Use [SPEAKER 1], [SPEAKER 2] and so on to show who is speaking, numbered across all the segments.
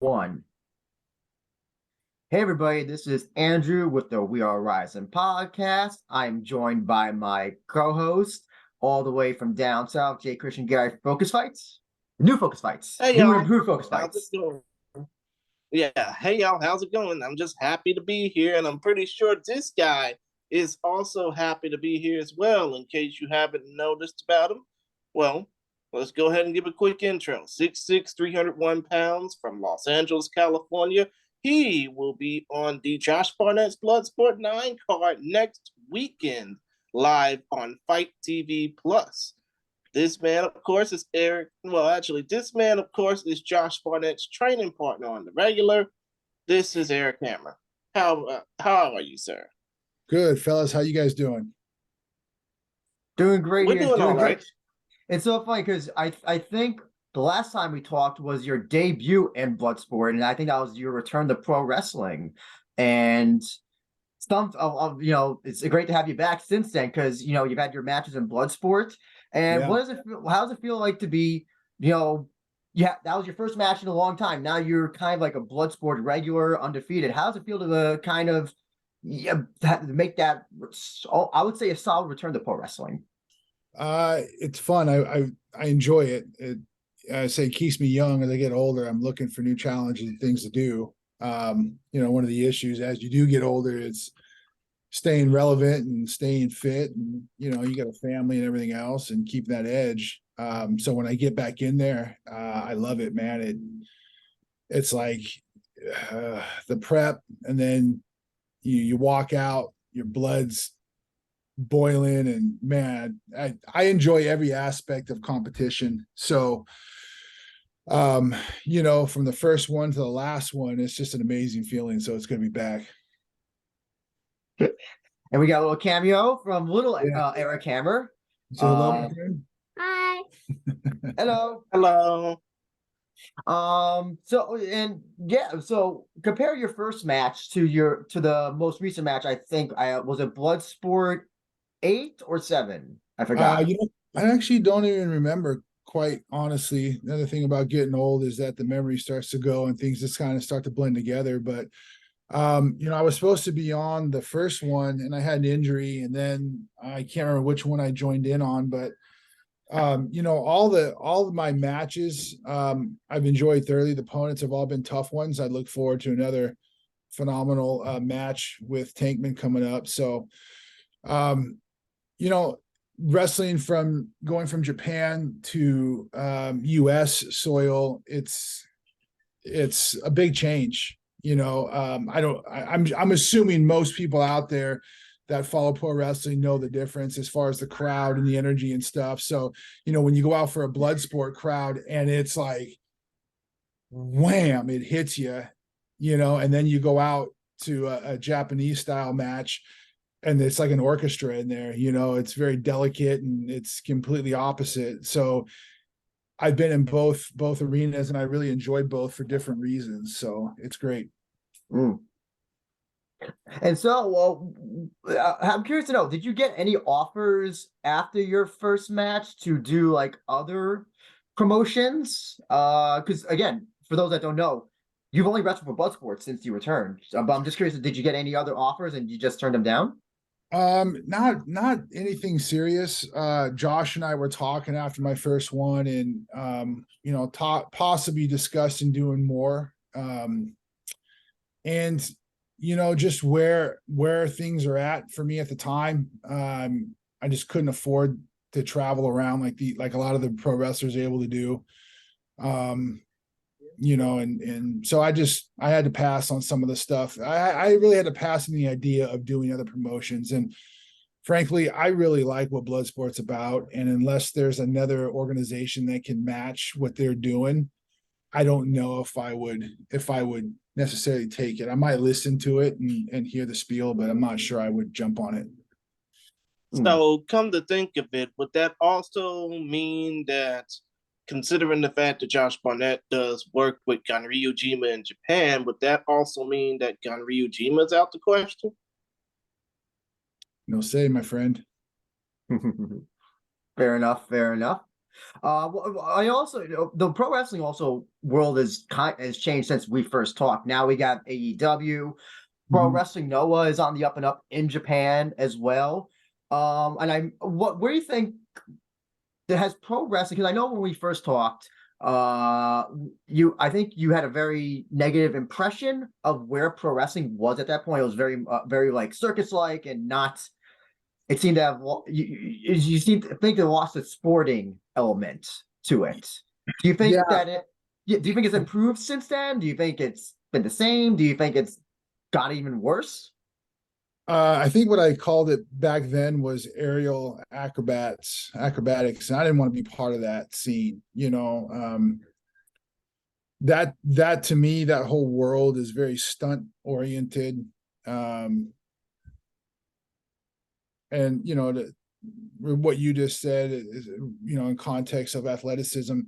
[SPEAKER 1] One. Hey everybody, this is Andrew with the We Are Rising podcast. I'm joined by my co-host all the way from down south, Jay Christian Gary Focus Fights. New Focus Fights.
[SPEAKER 2] Hey
[SPEAKER 1] New and
[SPEAKER 2] y'all,
[SPEAKER 1] improved Focus
[SPEAKER 2] how's it
[SPEAKER 1] Fights.
[SPEAKER 2] going? Yeah, hey y'all, how's it going? I'm just happy to be here, and I'm pretty sure this guy is also happy to be here as well. In case you haven't noticed about him, well, let's go ahead and give a quick intro. 6'6", 301 pounds from Los Angeles, California. He will be on the Josh Barnett's Bloodsport 9 card next weekend, live on Fight TV Plus. This man, of course, is Eric. Well, actually, this man, of course, is Josh Barnett's training partner on the regular. This is Erik Hammer. How are you, sir?
[SPEAKER 3] Good, fellas. How you guys doing?
[SPEAKER 1] Doing great
[SPEAKER 2] We're
[SPEAKER 1] here.
[SPEAKER 2] doing all
[SPEAKER 1] Doing great.
[SPEAKER 2] right.
[SPEAKER 1] It's so funny because I think the last time we talked was your debut in Bloodsport, and I think that was your return to pro wrestling. And some of it's great to have you back since then because you've had your matches in Bloodsport. And
[SPEAKER 3] Yeah.
[SPEAKER 1] what does it feel, how does it feel like to be, yeah, that was your first match in a long time. Now you're kind of like a Bloodsport regular, undefeated. How does it feel to kind of make that, I would say, a solid return to pro wrestling?
[SPEAKER 3] It's fun. I enjoy it. I say it keeps me young. As I get older, I'm looking for new challenges and things to do. One of the issues as you do get older, it's staying relevant and staying fit, and you got a family and everything else, and keep that edge. So when I get back in there, I love it, man. It's like the prep, and then you walk out, your blood's boiling, and man, I enjoy every aspect of competition. So from the first one to the last one, it's just an amazing feeling. So it's going to be back.
[SPEAKER 1] And we got a little cameo from little Erik Hammer.
[SPEAKER 3] So hello, my friend.
[SPEAKER 4] Hi.
[SPEAKER 1] Hello.
[SPEAKER 2] Hello.
[SPEAKER 1] So compare your first match to the most recent match. I think was it Bloodsport 8 or 7? I forgot.
[SPEAKER 3] I actually don't even remember, quite honestly. Another thing about getting old is that the memory starts to go and things just kind of start to blend together. But I was supposed to be on the first one and I had an injury, and then I can't remember which one I joined in on, but all of my matches I've enjoyed thoroughly. The opponents have all been tough ones. I look forward to another phenomenal match with Tankman coming up. So wrestling going from Japan to US soil, it's a big change. I'm assuming most people out there that follow pro wrestling know the difference as far as the crowd and the energy and stuff. So, when you go out for a Bloodsport crowd and it's like, wham, it hits you, and then you go out to a Japanese style match and it's like an orchestra in there, it's very delicate and it's completely opposite. So I've been in both arenas and I really enjoyed both for different reasons. So it's great.
[SPEAKER 1] Mm. And so, I'm curious to know, did you get any offers after your first match to do like other promotions? Because again, for those that don't know, you've only wrestled for Bloodsport since you returned. But I'm just curious, did you get any other offers and you just turned them down?
[SPEAKER 3] Not anything serious. Josh and I were talking after my first one, and possibly discussing doing more. And just where things are at for me at the time, I just couldn't afford to travel around like a lot of the pro wrestlers are able to do. And so I had to pass on some of the stuff. I really had to pass on the idea of doing other promotions. And frankly, I really like what Bloodsport's about. And unless there's another organization that can match what they're doing, I don't know if I would necessarily take it. I might listen to it and hear the spiel, but I'm not sure I would jump on it.
[SPEAKER 2] So come to think of it, would that also mean that, considering the fact that Josh Barnett does work with Ganryujima in Japan, would that also mean that Ganryujima is out the question?
[SPEAKER 3] No say, my friend.
[SPEAKER 1] Fair enough. Fair enough. I also, the pro wrestling also world has changed since we first talked. Now we got AEW. Pro
[SPEAKER 3] Mhm.
[SPEAKER 1] Wrestling Noah is on the up and up in Japan as well. And where do you think that has pro wrestling? Because I know when we first talked, I think you had a very negative impression of where pro wrestling was at that point. It was very like circus like and not. It seemed to have you seem to think it lost its sporting element to it. Do you think
[SPEAKER 3] Yeah,
[SPEAKER 1] that do you think it's improved since then? Do you think it's been the same? Do you think it's got even worse?
[SPEAKER 3] I think what I called it back then was aerial acrobatics, and I didn't want to be part of that scene. That to me, that whole world is very stunt oriented. Um, and what you just said is, in context of athleticism,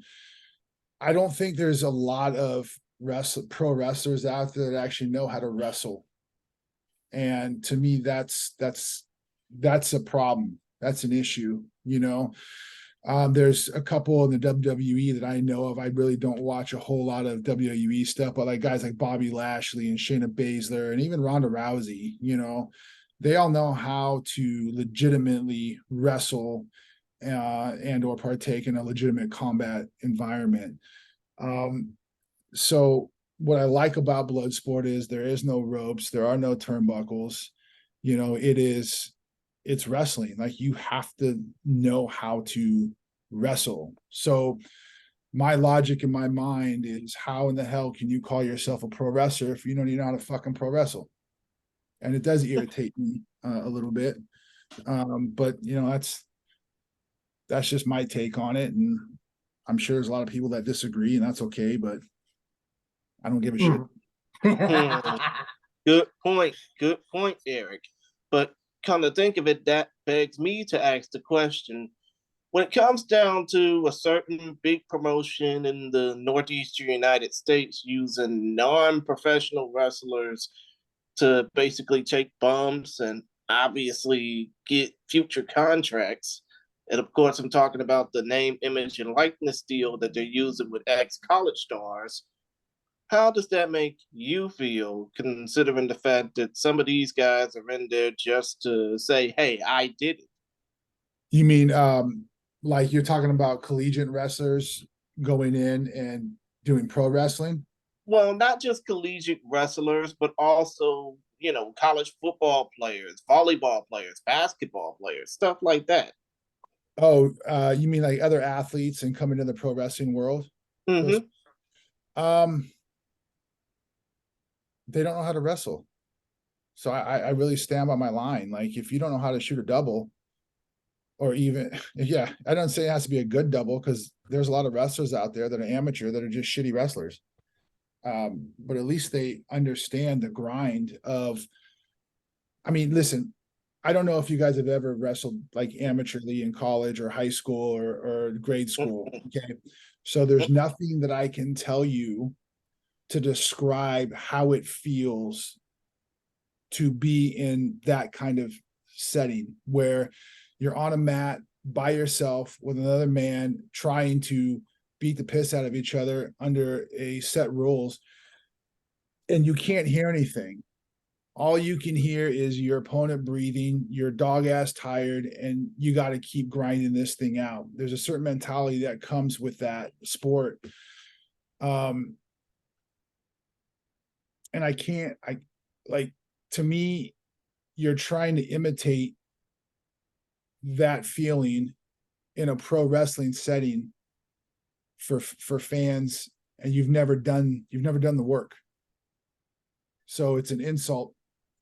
[SPEAKER 3] I don't think there's a lot of pro wrestlers out there that actually know how to wrestle. And to me, that's a problem. That's an issue. There's a couple in the WWE that I know of. I really don't watch a whole lot of WWE stuff, but like guys like Bobby Lashley and Shayna Baszler and even Ronda Rousey, they all know how to legitimately wrestle and or partake in a legitimate combat environment. So what I like about Bloodsport is there is no ropes, there are no turnbuckles. It's wrestling. Like you have to know how to wrestle. So my logic in my mind is how in the hell can you call yourself a pro wrestler if you don't even know how to fucking pro wrestle? And it does irritate me a little bit. But that's just my take on it. And I'm sure there's a lot of people that disagree, and that's okay, but I don't give a shit.
[SPEAKER 2] Hmm. Good point. Good point, Eric. But come to think of it, that begs me to ask the question, when it comes down to a certain big promotion in the Northeastern United States using non-professional wrestlers to basically take bumps and obviously get future contracts. And of course, I'm talking about the name, image, and likeness deal that they're using with ex-college stars. How does that make you feel, considering the fact that some of these guys are in there just to say, hey, I did it?
[SPEAKER 3] You mean like you're talking about collegiate wrestlers going in and doing pro wrestling?
[SPEAKER 2] Well, not just collegiate wrestlers, but also, college football players, volleyball players, basketball players, stuff like that.
[SPEAKER 3] Oh, you mean like other athletes and come into the pro wrestling world? Those,
[SPEAKER 2] Mm-hmm.
[SPEAKER 3] um, they don't know how to wrestle. So I really stand by my line. Like if you don't know how to shoot a double, or even yeah, I don't say it has to be a good double because there's a lot of wrestlers out there that are amateur that are just shitty wrestlers. But at least they understand the grind of. I mean, listen, I don't know if you guys have ever wrestled like amateurly in college or high school or grade school. Okay. So there's nothing that I can tell you to describe how it feels to be in that kind of setting where you're on a mat by yourself with another man trying to beat the piss out of each other under a set rules and you can't hear anything. All you can hear is your opponent breathing, your dog ass tired, and you got to keep grinding this thing out. There's a certain mentality that comes with that sport. And I like, to me, you're trying to imitate that feeling in a pro wrestling setting for fans, and you've never done the work. So it's an insult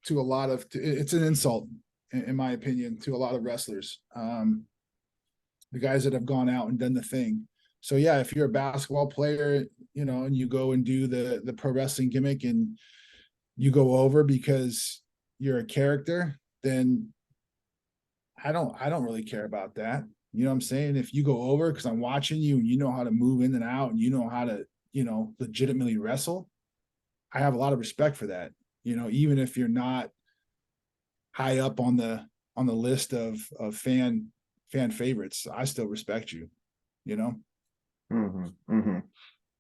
[SPEAKER 3] to a lot of, it's an insult in my opinion to a lot of wrestlers, the guys that have gone out and done the thing. So yeah, if you're a basketball player, and you go and do the pro wrestling gimmick and you go over because you're a character, then I don't really care about that. You know what I'm saying? If you go over because I'm watching you and you know how to move in and out and you know how to, legitimately wrestle, I have a lot of respect for that. Even if you're not high up on the list of fan favorites, I still respect you. you know?
[SPEAKER 1] Mm-hmm.
[SPEAKER 3] Does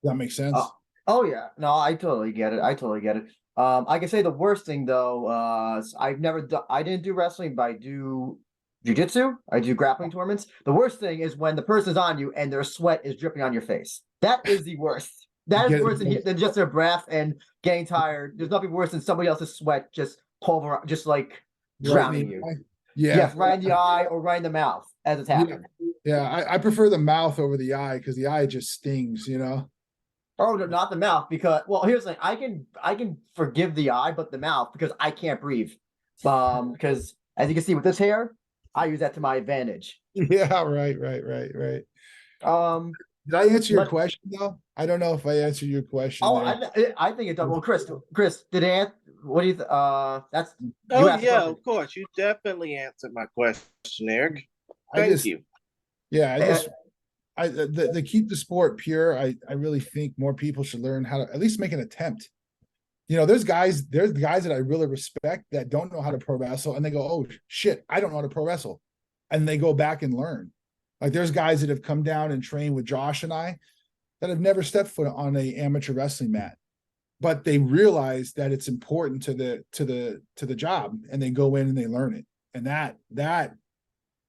[SPEAKER 3] that make sense?
[SPEAKER 1] Oh yeah, no, I totally get it. I totally get it. I can say the worst thing though, I didn't do wrestling, but I do jujitsu. I do grappling tournaments. The worst thing is when the person's on you and their sweat is dripping on your face. That is the worst. That is
[SPEAKER 3] Get
[SPEAKER 1] worse
[SPEAKER 3] it.
[SPEAKER 1] than just their breath and getting tired. There's nothing worse than somebody else's sweat just just like
[SPEAKER 3] Right in the
[SPEAKER 1] drowning you.
[SPEAKER 3] eye. Yeah.
[SPEAKER 1] Yes, right in the eye or right in the mouth as it's
[SPEAKER 3] Yeah.
[SPEAKER 1] happening.
[SPEAKER 3] Yeah. I prefer the mouth over the eye because the eye just stings, you know?
[SPEAKER 1] Oh, no, not the mouth because here's the thing. I can forgive the eye, but the mouth because I can't breathe. Because as you can see with this hair, I use that to my advantage.
[SPEAKER 3] Yeah, right.
[SPEAKER 1] Um,
[SPEAKER 3] Did I answer your
[SPEAKER 1] but
[SPEAKER 3] question though? I don't know if I answered your question there.
[SPEAKER 1] I think it does. Well, Chris, did it? What do you? That's
[SPEAKER 2] Oh
[SPEAKER 1] you asked the
[SPEAKER 2] yeah,
[SPEAKER 1] question.
[SPEAKER 2] of course. You definitely answered my question, Eric.
[SPEAKER 3] I
[SPEAKER 2] Thank
[SPEAKER 3] just,
[SPEAKER 2] you.
[SPEAKER 3] yeah,
[SPEAKER 1] Uh,
[SPEAKER 3] the keep the sport pure. I really think more people should learn how to at least make an attempt. You know, there's guys that I really respect that don't know how to pro wrestle, and they go, "Oh shit, I don't know how to pro wrestle," and they go back and learn. Like there's guys that have come down and trained with Josh and I that have never stepped foot on a amateur wrestling mat, but they realize that it's important to the job, and they go in and they learn it. And that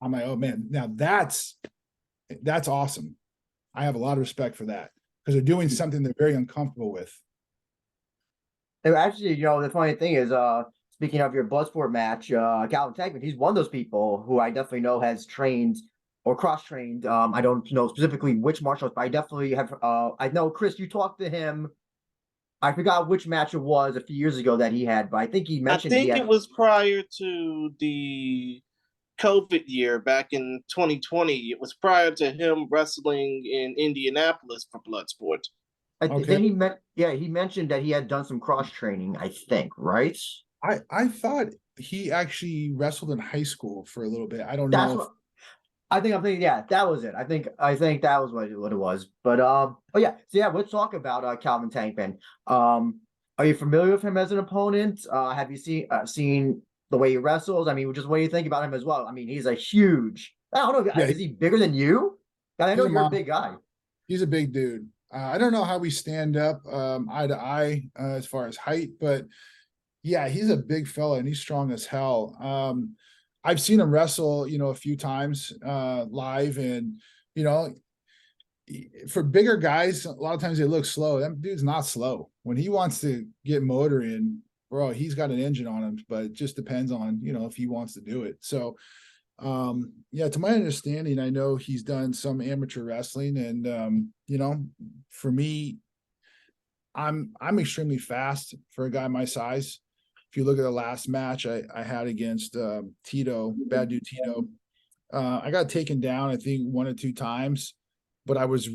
[SPEAKER 3] I'm like, oh man, now that's awesome. I have a lot of respect for that because they're doing something they're very uncomfortable with.
[SPEAKER 1] Actually, the funny thing is, speaking of your Bloodsport match, Calvin Tankman, he's one of those people who I definitely know has trained or cross-trained. I don't know specifically which martial arts, but I definitely have. I know, Chris, you talked to him. I forgot which match it was a few years ago that he had, but I think he
[SPEAKER 2] I
[SPEAKER 1] mentioned he
[SPEAKER 2] think
[SPEAKER 1] had.
[SPEAKER 2] it was prior to the COVID year back in 2020. It was prior to him wrestling in Indianapolis for Bloodsport.
[SPEAKER 3] Okay.
[SPEAKER 1] Then he mentioned that he had done some cross training. I think, right?
[SPEAKER 3] I thought he actually wrestled in high school for a little bit. I don't
[SPEAKER 1] That's
[SPEAKER 3] know if
[SPEAKER 1] what I think. I'm thinking. Yeah, that was it. I think that was what it was. But oh yeah. So yeah, let's talk about Calvin Tankman. Are you familiar with him as an opponent? Have you seen the way he wrestles? I mean, just what do you think about him as well? I mean, he's a huge. I don't know.
[SPEAKER 3] yeah,
[SPEAKER 1] Is he bigger than you? I know
[SPEAKER 3] he's a
[SPEAKER 1] you're a
[SPEAKER 3] mom.
[SPEAKER 1] big guy.
[SPEAKER 3] He's a big dude. I don't know how we stand up eye to eye as far as height, but yeah, he's a big fella and he's strong as hell. I've seen him wrestle, a few times live, and you know, for bigger guys, a lot of times they look slow. That dude's not slow. When he wants to get motor in, bro, he's got an engine on him, but it just depends on, if he wants to do it. So yeah, to my understanding, I know he's done some amateur wrestling, and for me, I'm extremely fast for a guy my size. If you look at the last match I had against Tito, bad dude Tito, I got taken down, I think, one or two times, but I was a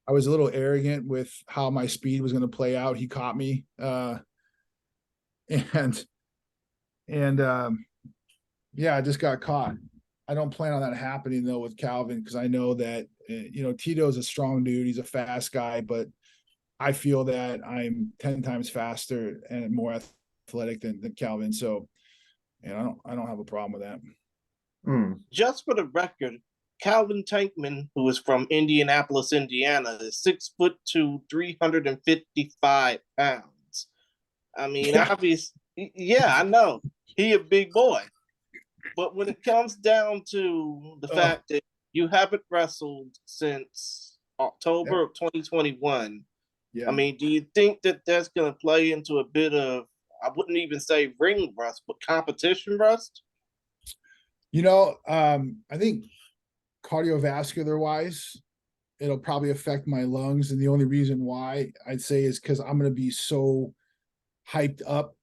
[SPEAKER 3] little arrogant with how my speed was going to play out. He caught me, and yeah, I just got caught. I don't plan on that happening though with Calvin, because I know that Tito's a strong dude. He's a fast guy, but I feel that I'm 10 times faster and more athletic than Calvin. So, and I don't have a problem with that.
[SPEAKER 2] Just for the record, Calvin Tankman, who is from Indianapolis, Indiana, is 6'2", 355 pounds. I mean,
[SPEAKER 3] Yeah.
[SPEAKER 2] obviously, yeah, I know he a big boy, but when it comes down to the fact that you haven't wrestled since October of 2021,
[SPEAKER 3] Yeah.
[SPEAKER 2] I mean, do you think that that's going to play into a bit of, I wouldn't even say ring rust, but competition rust?
[SPEAKER 3] I think cardiovascular wise, it'll probably affect my lungs. And the only reason why I'd say is because I'm going to be so hyped up.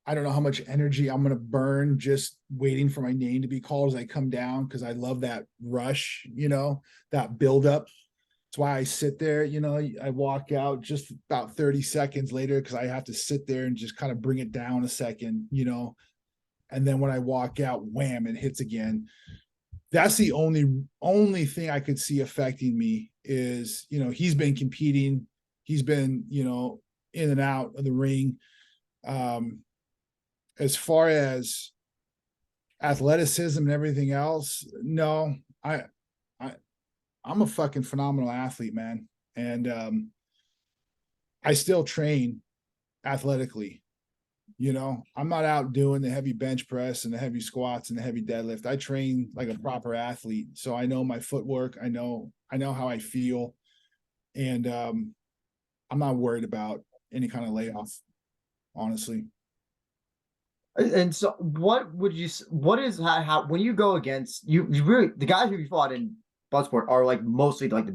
[SPEAKER 3] I don't know how much energy I'm going to burn just waiting for my name to be called as I come down, because I love that rush, that buildup. That's why I sit there, I walk out just about 30 seconds later because I have to sit there and just kind of bring it down a second, and then when I walk out, wham, it hits again. That's the only thing I could see affecting me is, he's been competing. He's been, in and out of the ring. As far as athleticism and everything else, no, I'm a fucking phenomenal athlete, man. And I still train athletically. You know, I'm not out doing the heavy bench press and the heavy squats and the heavy deadlift. I train like a proper athlete. So I know my footwork. I know how I feel. And I'm not worried about any kind of layoff, honestly.
[SPEAKER 1] And so, what is how when you go against you really the guys who you fought in Bloodsport are like mostly like the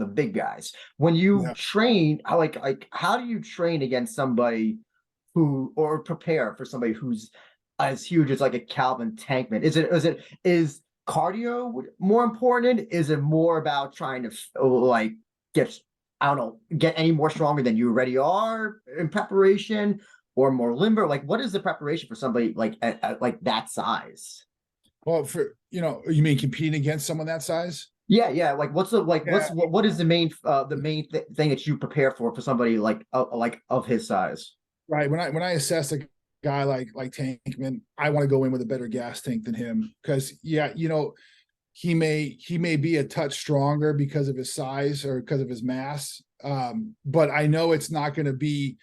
[SPEAKER 1] big guys. When you
[SPEAKER 3] Yeah.
[SPEAKER 1] train, how do you train against somebody who or prepare for somebody who's as huge as like a Calvin Tankman? Is cardio more important? Is it more about trying to like get I don't know get any more stronger than you already are in preparation? Or more limber? Like, what is the preparation for somebody like at like that size?
[SPEAKER 3] Well, for you mean competing against someone that size?
[SPEAKER 1] Yeah, yeah. Like, what's the like?
[SPEAKER 3] Yeah.
[SPEAKER 1] What is the main thing that you prepare for somebody like of his size?
[SPEAKER 3] Right. When I assess a guy like Tankman, I want to go in with a better gas tank than him because he may be a touch stronger because of his size or because of his mass. But I know it's not going to be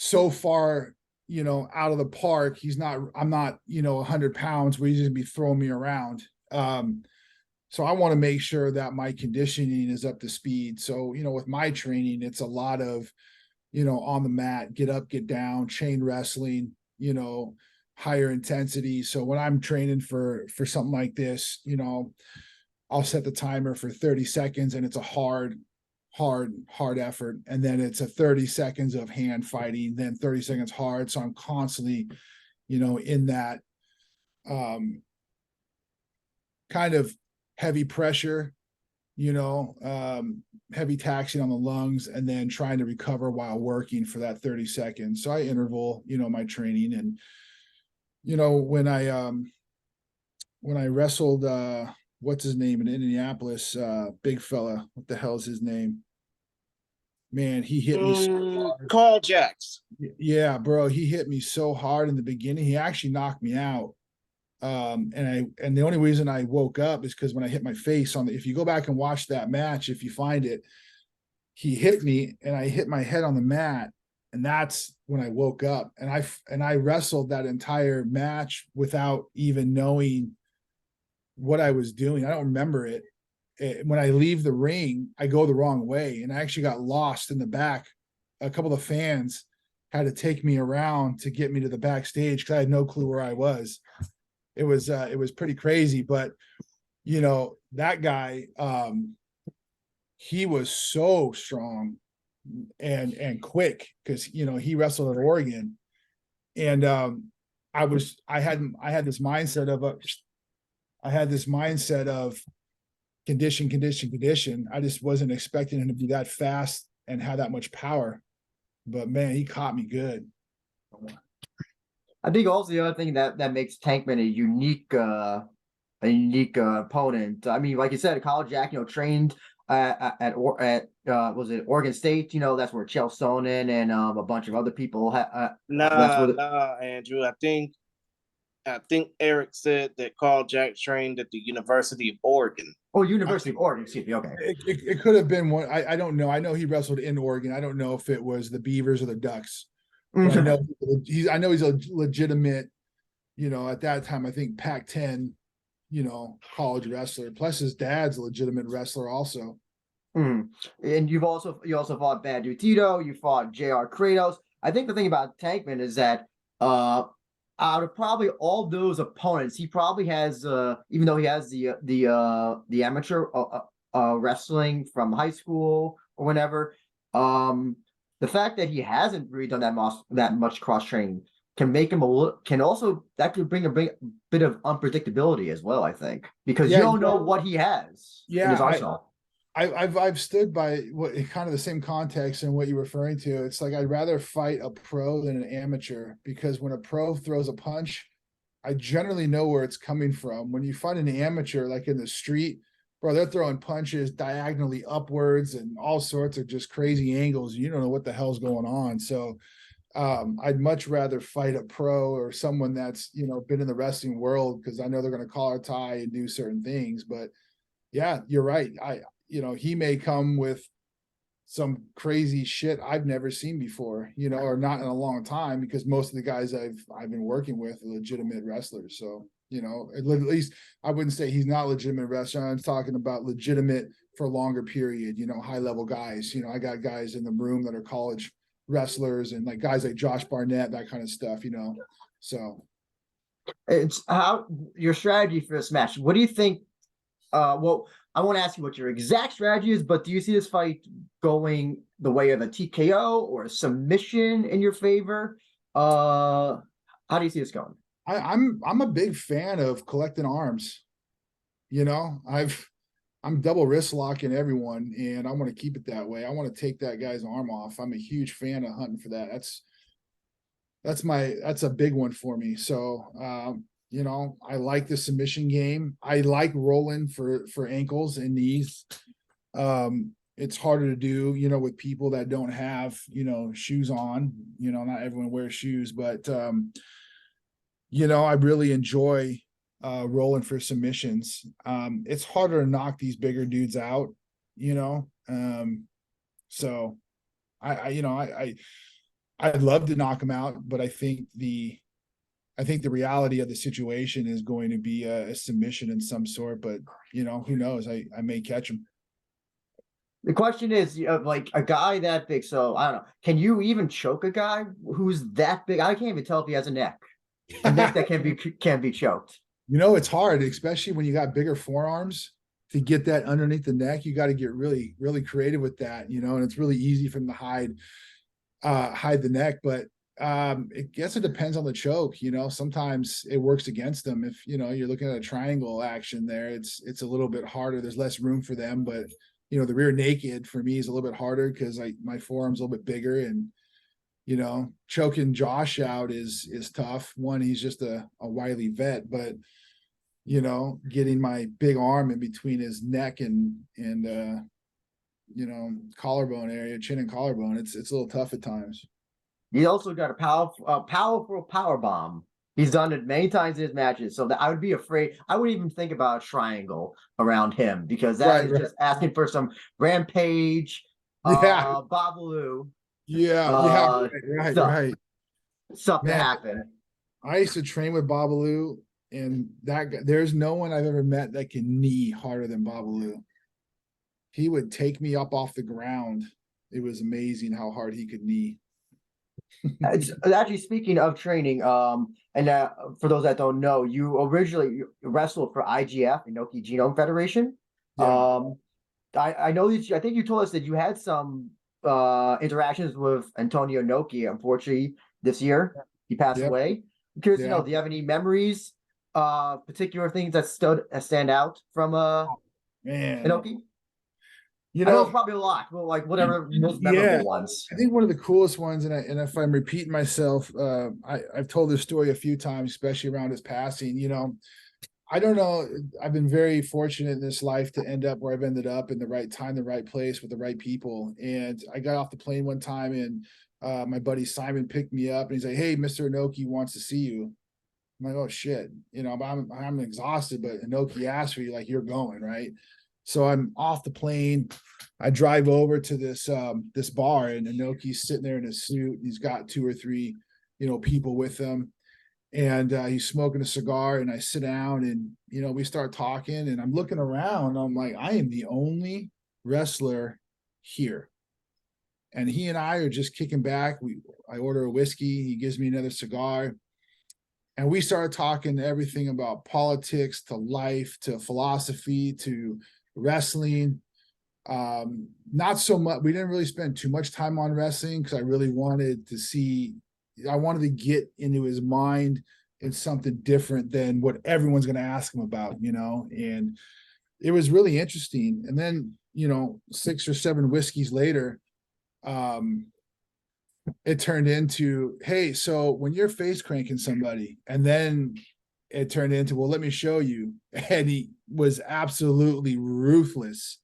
[SPEAKER 3] so far, out of the park. I'm not, 100 pounds where he's going to be throwing me around. So I want to make sure that my conditioning is up to speed. So, with my training, it's a lot of, on the mat, get up, get down, chain wrestling, higher intensity. So when I'm training for something like this, I'll set the timer for 30 seconds and it's a hard effort. And then it's a 30 seconds of hand fighting, then 30 seconds hard. So I'm constantly, in that kind of heavy pressure, heavy taxing on the lungs and then trying to recover while working for that 30 seconds. So I interval, my training. And, when I wrestled, what's his name in Indianapolis, big fella, what the hell is his name? Man, he hit me so hard.
[SPEAKER 2] Carl Jacks.
[SPEAKER 3] Yeah, bro, he hit me so hard in the beginning. He actually knocked me out. And the only reason I woke up is because when I hit my face if you go back and watch that match, if you find it, he hit me and I hit my head on the mat, and that's when I woke up. And I wrestled that entire match without even knowing what I was doing. I don't remember it. When I leave the ring, I go the wrong way, and I actually got lost in the back. A couple of fans had to take me around to get me to the backstage because I had no clue where I was. It was pretty crazy, but that guy, he was so strong and quick because he wrestled at Oregon, and I had this mindset of condition. I just wasn't expecting him to be that fast and have that much power, but man, he caught me good.
[SPEAKER 1] I think also the other thing that makes Tankman a unique opponent. I mean, like you said, College Jack, trained at was it Oregon State? That's where Chael Sonnen and a bunch of other people.
[SPEAKER 2] Nah, Andrew. I think Erik said that Carl Jack trained at the University of Oregon.
[SPEAKER 1] Oh, University of Oregon. Excuse me. Okay.
[SPEAKER 3] It could have been one. I don't know. I know he wrestled in Oregon. I don't know if it was the Beavers or the Ducks. But I know he's a legitimate, at that time, I think Pac-10, college wrestler. Plus his dad's a legitimate wrestler also.
[SPEAKER 1] And you also fought Bad Dude Tito, you fought JR Kratos. I think the thing about Tankman is that out of probably all those opponents, he probably has even though he has the amateur wrestling from high school or whenever, the fact that he hasn't really done that much cross training can make him that could bring a bit of unpredictability as well. I think because you don't know what he has in his arsenal.
[SPEAKER 3] I've stood by what kind of the same context and what you're referring to. It's like I'd rather fight a pro than an amateur because when a pro throws a punch, I generally know where it's coming from. When you fight an amateur, like in the street, bro, they're throwing punches diagonally upwards and all sorts of just crazy angles. You don't know what the hell's going on. So I'd much rather fight a pro or someone that's, been in the wrestling world because I know they're going to collar tie and do certain things. But yeah, you're right. he may come with some crazy shit I've never seen before, or not in a long time, because most of the guys I've been working with are legitimate wrestlers. So, at least I wouldn't say he's not a legitimate wrestler. I'm talking about legitimate for a longer period, high level guys. I got guys in the room that are college wrestlers and like guys like Josh Barnett, that kind of stuff, So
[SPEAKER 1] It's how your strategy for this match. What do you think? Well, I won't ask you what your exact strategy is, but do you see this fight going the way of a TKO or a submission in your favor? How do you see this going?
[SPEAKER 3] I'm a big fan of collecting arms. I'm double wrist locking everyone, and I want to keep it that way. I want to take that guy's arm off. I'm a huge fan of hunting for that. That's a big one for me. So I like the submission game. I like rolling for ankles and knees. It's harder to do, with people that don't have, shoes on. Not everyone wears shoes, but I really enjoy rolling for submissions. It's harder to knock these bigger dudes out, so I'd love to knock them out, but I think the reality of the situation is going to be a submission in some sort. But who knows? I may catch him.
[SPEAKER 1] The question is, like a guy that big. So I don't know. Can you even choke a guy who's that big? I can't even tell if he has a neck that can be choked.
[SPEAKER 3] It's hard, especially when you got bigger forearms, to get that underneath the neck. You got to get really, really creative with that, and it's really easy for them to hide the neck. But I guess it depends on the choke. Sometimes it works against them. If you're looking at a triangle action there, it's a little bit harder. There's less room for them. But the rear naked for me is a little bit harder because my forearm's a little bit bigger, and choking Josh out is tough. One, he's just a wily vet, but getting my big arm in between his neck and collarbone area, chin and collarbone, it's a little tough at times.
[SPEAKER 1] He also got a powerful power bomb. He's done it many times in his matches, so that I would be afraid. I wouldn't even think about a triangle around him, because that is just asking for some Rampage, Babalu.
[SPEAKER 3] Right.
[SPEAKER 1] Stuff to
[SPEAKER 3] Man,
[SPEAKER 1] happen.
[SPEAKER 3] I used to train with Babalu, and there's no one I've ever met that can knee harder than Babalu. He would take me up off the ground. It was amazing how hard he could knee.
[SPEAKER 1] Actually, speaking of training, and for those that don't know, you originally wrestled for IGF, Inoki Genome Federation.
[SPEAKER 3] Yeah.
[SPEAKER 1] I know that I think you told us that you had some interactions with Antonio Inoki. Unfortunately, this year he passed away. I'm curious to know, do you have any memories, particular things that stand out from Inoki? I know it's probably a lot, but like whatever most memorable ones.
[SPEAKER 3] I think one of the coolest ones, and if I'm repeating myself, I've told this story a few times, especially around his passing. I don't know. I've been very fortunate in this life to end up where I've ended up, in the right time, the right place, with the right people. And I got off the plane one time, and my buddy Simon picked me up, and he's like, "Hey, Mr. Inoki wants to see you." I'm like, "Oh shit," but I'm exhausted, but Inoki asked for you, like, you're going, right? So I'm off the plane. I drive over to this bar, and Inoki's sitting there in his suit. He's got 2 or 3, people with him, and he's smoking a cigar. And I sit down, and we start talking, and I'm looking around. I'm like, I am the only wrestler here, and he and I are just kicking back. I order a whiskey. He gives me another cigar. And we started talking everything about politics to life to philosophy to wrestling. Not so much. We didn't really spend too much time on wrestling, because I really wanted to get into his mind in something different than what everyone's going to ask him about, and it was really interesting. And then, 6 or 7 whiskeys later, it turned into, hey, so when you're face cranking somebody, and then it turned into, well, let me show you. And he was absolutely ruthless.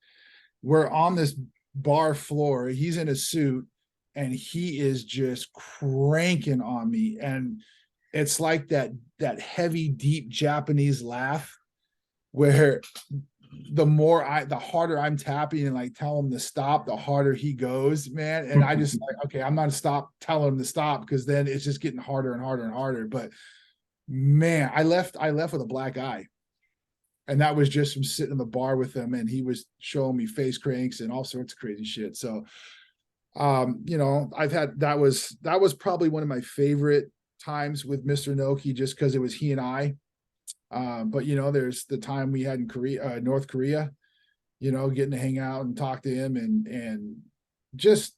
[SPEAKER 3] We're on this bar floor. He's in a suit, and he is just cranking on me. And it's like that heavy, deep Japanese laugh where the harder I'm tapping and like tell him to stop, the harder he goes, man. And I just like, okay, I'm not telling him to stop, because then it's just getting harder and harder and harder. But man, I left with a black eye. And that was just from sitting in the bar with him, and he was showing me face cranks and all sorts of crazy shit. So you know, that was probably one of my favorite times with Mr. Inoki, just because it was he and I. But you know, there's the time we had in Korea, North Korea, you know, getting to hang out and talk to him, and just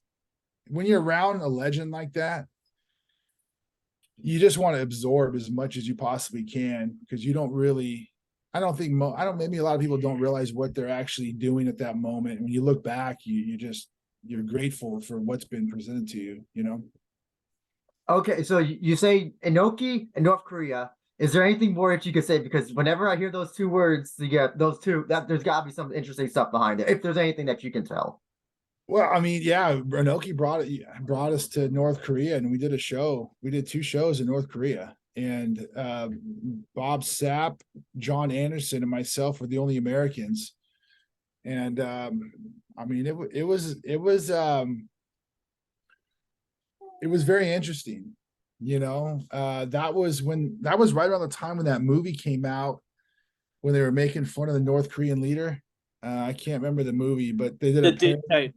[SPEAKER 3] when you're around a legend like that, you just want to absorb as much as you possibly can, because you don't really, I don't think, maybe a lot of people don't realize what they're actually doing at that moment. When you look back, you're grateful for what's been presented to you, you know?
[SPEAKER 1] Okay, so you say Inoki and North Korea. Is there anything more that you could say? Because whenever I hear those two words, you get those two, that there's got to be some interesting stuff behind it. If there's anything that you can tell.
[SPEAKER 3] Well, I mean, yeah, Inoki brought us to North Korea, and we did a show. We did 2 shows in North Korea, and Bob Sapp, John Anderson, and myself were the only Americans. And I mean, it was very interesting. You know, that was right around the time when that movie came out, when they were making fun of the North Korean leader. I can't remember the movie, but they did
[SPEAKER 2] The
[SPEAKER 3] a parody.
[SPEAKER 2] dictator.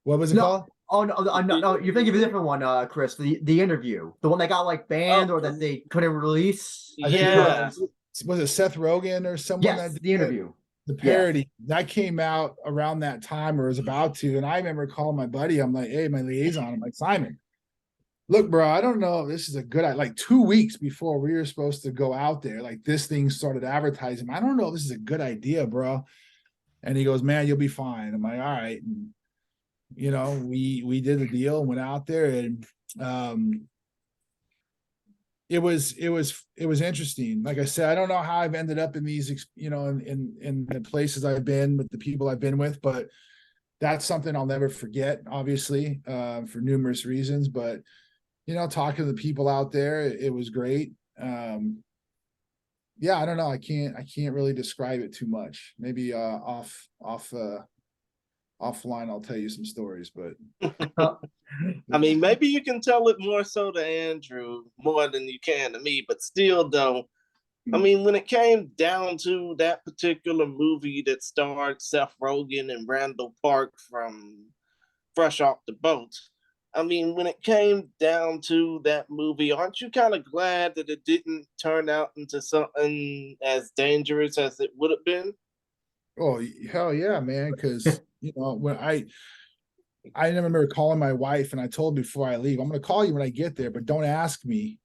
[SPEAKER 3] What was it called?
[SPEAKER 1] Oh no, you're thinking of a different one, Chris. The interview, the one that got like banned or that they couldn't release.
[SPEAKER 3] I think
[SPEAKER 2] Yeah.
[SPEAKER 3] was it Seth Rogen or someone
[SPEAKER 1] Yes,
[SPEAKER 3] that did
[SPEAKER 1] the interview.
[SPEAKER 3] the parody that came out around that time, or was about to. And I remember calling my buddy. I'm like, hey, my liaison. I'm like, Simon, look, bro, I don't know if this is a good idea. Like 2 weeks before we were supposed to go out there, like this thing started advertising. I don't know if this is a good idea, bro. And he goes, man, you'll be fine. I'm like, all right. And, you know, we did the deal and went out there, and it was interesting. Like I said, I don't know how I've ended up in these, you know, in the places I've been with the people I've been with, but that's something I'll never forget, obviously, for numerous reasons. But you know, talking to the people out there, it was great. Yeah, I don't know. I can't really describe it too much. Maybe offline I'll tell you some stories, but
[SPEAKER 2] I mean, maybe you can tell it more so to Andrew more than you can to me, but still, though, I mean, when it came down to that particular movie that starred Seth Rogen and Randall Park from Fresh Off the Boat, I mean, when it came down to that movie, aren't you kind of glad that it didn't turn out into something as dangerous as it would have been?
[SPEAKER 3] oh hell yeah, man, because you know, when I remember calling my wife, and I told her before I leave, I'm going to call you when I get there, but don't ask me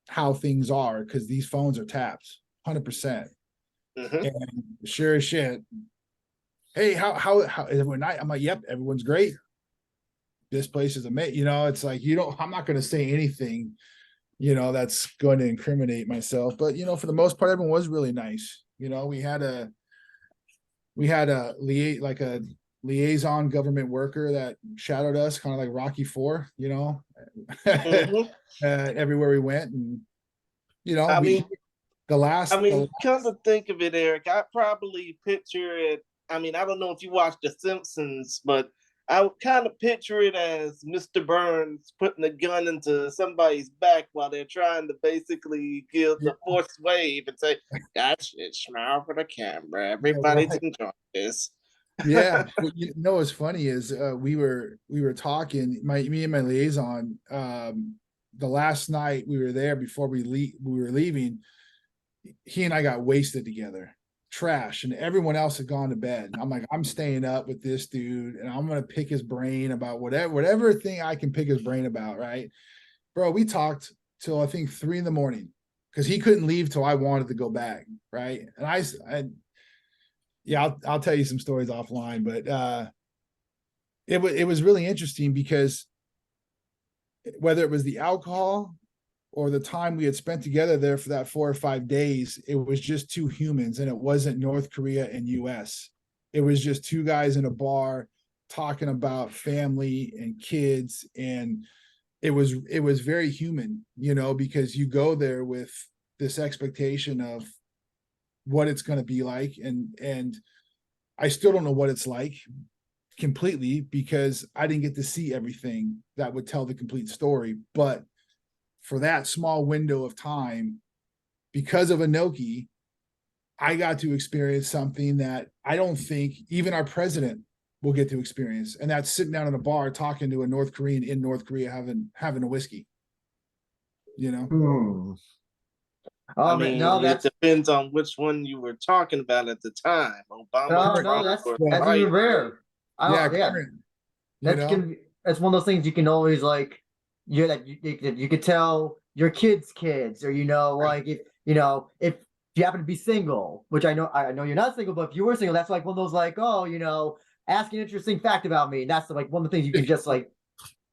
[SPEAKER 3] how things are, because these phones are tapped 100%.
[SPEAKER 2] Mm-hmm.
[SPEAKER 3] And sure as shit, hey, how is everyone? I'm like, yep, everyone's great. This place is amazing. You know, it's like, I'm not going to say anything, you know, that's going to incriminate myself. But you know, for the most part, everyone was really nice. You know, we had a liaison government worker that shadowed us, kind of like Rocky IV, you know,
[SPEAKER 2] Mm-hmm.
[SPEAKER 3] everywhere we went. And you know,
[SPEAKER 2] I mean, come to think of it, Eric, I probably picture it. I mean, I don't know if you watched The Simpsons, but I would kind of picture it as Mr. Burns putting a gun into somebody's back while they're trying to basically give the force wave and say, "That's it, smile for the camera. Everybody's enjoying this."
[SPEAKER 3] Yeah, you know what's funny is we were talking, me and my liaison, the last night we were there before we were leaving, he and I got wasted together, trash, and everyone else had gone to bed. I'm like, I'm staying up with this dude, and I'm gonna pick his brain about whatever thing I can pick his brain about, right? Bro, we talked till I think 3 a.m. because he couldn't leave till I wanted to go back, right? And I yeah, I'll tell you some stories offline, but it was really interesting because whether it was the alcohol or the time we had spent together there for that 4 or 5 days, it was just 2 humans, and it wasn't North Korea and US. It was just 2 guys in a bar talking about family and kids, and it was very human, you know, because you go there with this expectation of what it's going to be like, and I still don't know what it's like completely because I didn't get to see everything that would tell the complete story. But for that small window of time, because of Inoki, I got to experience something that I don't think even our president will get to experience. And that's sitting down in a bar talking to a North Korean in North Korea having a whiskey. You know?
[SPEAKER 1] Hmm.
[SPEAKER 2] I
[SPEAKER 1] Oh,
[SPEAKER 2] mean,
[SPEAKER 1] no,
[SPEAKER 2] it
[SPEAKER 1] that's
[SPEAKER 2] depends on which one you were talking about at the time. Obama,
[SPEAKER 1] no,
[SPEAKER 2] Trump,
[SPEAKER 1] that's
[SPEAKER 2] or
[SPEAKER 1] that's even
[SPEAKER 2] Biden.
[SPEAKER 1] rare. I
[SPEAKER 3] Yeah,
[SPEAKER 1] don't, yeah,
[SPEAKER 3] current, you
[SPEAKER 1] that's
[SPEAKER 3] know?
[SPEAKER 1] can that's one of those things you can always like. Yeah, that you could tell your kids, or like if you happen to be single, which I know you're not single, but if you were single, that's like one of those like, oh, ask an interesting fact about me. And that's like one of the things you can just like.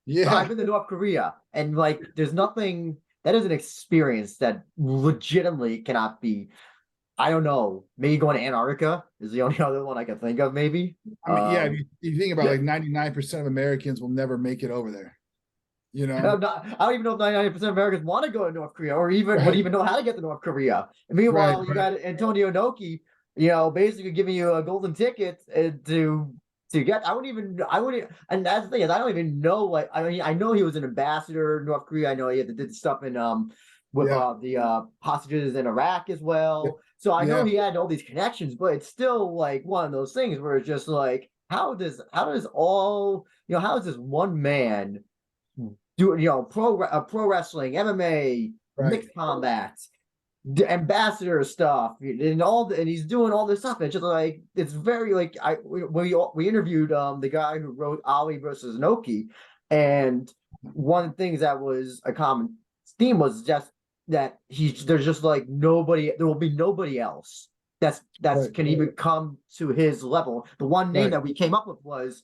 [SPEAKER 1] I've
[SPEAKER 3] Yeah.
[SPEAKER 1] been to North Korea, and like, there's nothing that is an experience that legitimately cannot be. I don't know. Maybe going to Antarctica is the only other one I can think of. Maybe.
[SPEAKER 3] I mean, yeah, if you think about
[SPEAKER 1] Yeah.
[SPEAKER 3] like 99% of Americans will never make it over there, you know?
[SPEAKER 1] I don't even know if 99% of Americans want to go to North Korea or even would
[SPEAKER 3] Right,
[SPEAKER 1] even know how to get to North Korea. And
[SPEAKER 3] right,
[SPEAKER 1] meanwhile, you
[SPEAKER 3] right.
[SPEAKER 1] got Antonio Inoki, basically giving you a golden ticket to get. I wouldn't, and that's the thing is, I don't even know. Like, I mean, I know he was an ambassador in North Korea. I know he did stuff in with
[SPEAKER 3] Yeah,
[SPEAKER 1] the hostages in Iraq as
[SPEAKER 3] yeah,
[SPEAKER 1] well. So I know
[SPEAKER 3] yeah,
[SPEAKER 1] he had all these connections, but it's still like one of those things where it's just like, how does this one man do pro wrestling, MMA,
[SPEAKER 3] right.
[SPEAKER 1] mixed combat, ambassador stuff, and he's doing all this stuff. And it's just like it's very like we interviewed the guy who wrote Ali versus Noki, and one of the things that was a common theme was just that there's just like nobody, there will be nobody else that's
[SPEAKER 3] Right,
[SPEAKER 1] can even come to his level. The one name
[SPEAKER 3] right.
[SPEAKER 1] that we came up with was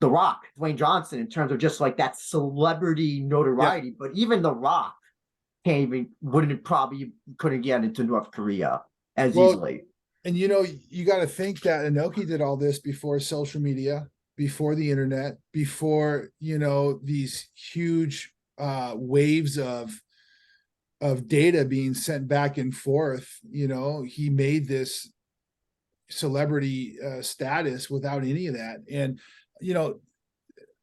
[SPEAKER 1] the Rock, Dwayne Johnson, in terms of just like that celebrity
[SPEAKER 3] Yeah.
[SPEAKER 1] notoriety. But even The Rock couldn't get into North Korea as
[SPEAKER 3] Well,
[SPEAKER 1] easily.
[SPEAKER 3] and you got to think that Inoki did all this before social media, before the internet, before, these huge waves of data being sent back and forth. He made this celebrity status without any of that. And, you know,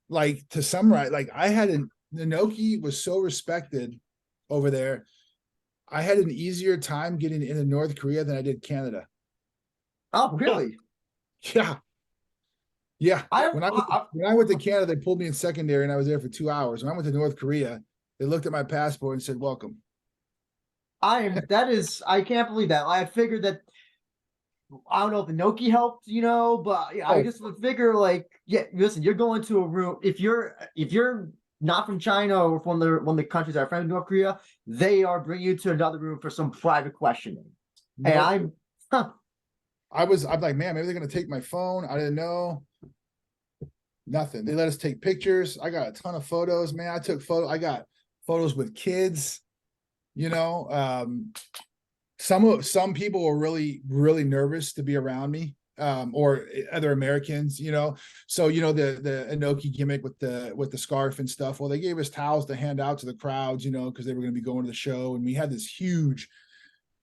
[SPEAKER 3] like to summarize, like Inoki was so respected over there. I had an easier time getting into North Korea than I did Canada.
[SPEAKER 1] Oh, really?
[SPEAKER 3] Yeah. Yeah.
[SPEAKER 1] I,
[SPEAKER 3] When I went to Canada, they pulled me in secondary and I was there for 2 hours. When I went to North Korea, they looked at my passport and said, "Welcome."
[SPEAKER 1] I can't believe that. I figured that, I don't know if the Noki helped, but yeah, I
[SPEAKER 3] Oh,
[SPEAKER 1] just would figure like, yeah, listen, you're going to a room if you're not from China or from one of the countries that are friends with North Korea, they are bringing you to another room for some private questioning. And
[SPEAKER 3] nope.
[SPEAKER 1] huh,
[SPEAKER 3] I'm like, man, maybe they're gonna take my phone. I didn't know. Nothing. They let us take pictures. I got a ton of photos, man. I got photos with kids, you know. Some people were really, really nervous to be around me, or other Americans, So, the Inoki gimmick with the scarf and stuff. Well, they gave us towels to hand out to the crowds, because they were going to be going to the show, and we had this huge,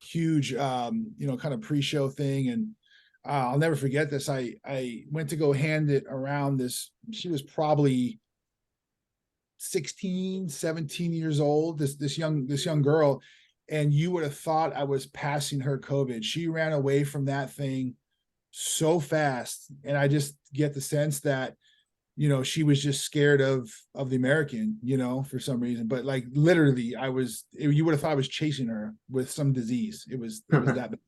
[SPEAKER 3] huge, kind of pre-show thing. And I'll never forget this. I went to go hand it around this. She was probably 16, 17 years old, this young girl, and you would have thought I was passing her COVID. She ran away from that thing so fast, and I just get the sense that she was just scared of the American, for some reason. But like literally, you would have thought I was chasing her with some disease. It was that bad.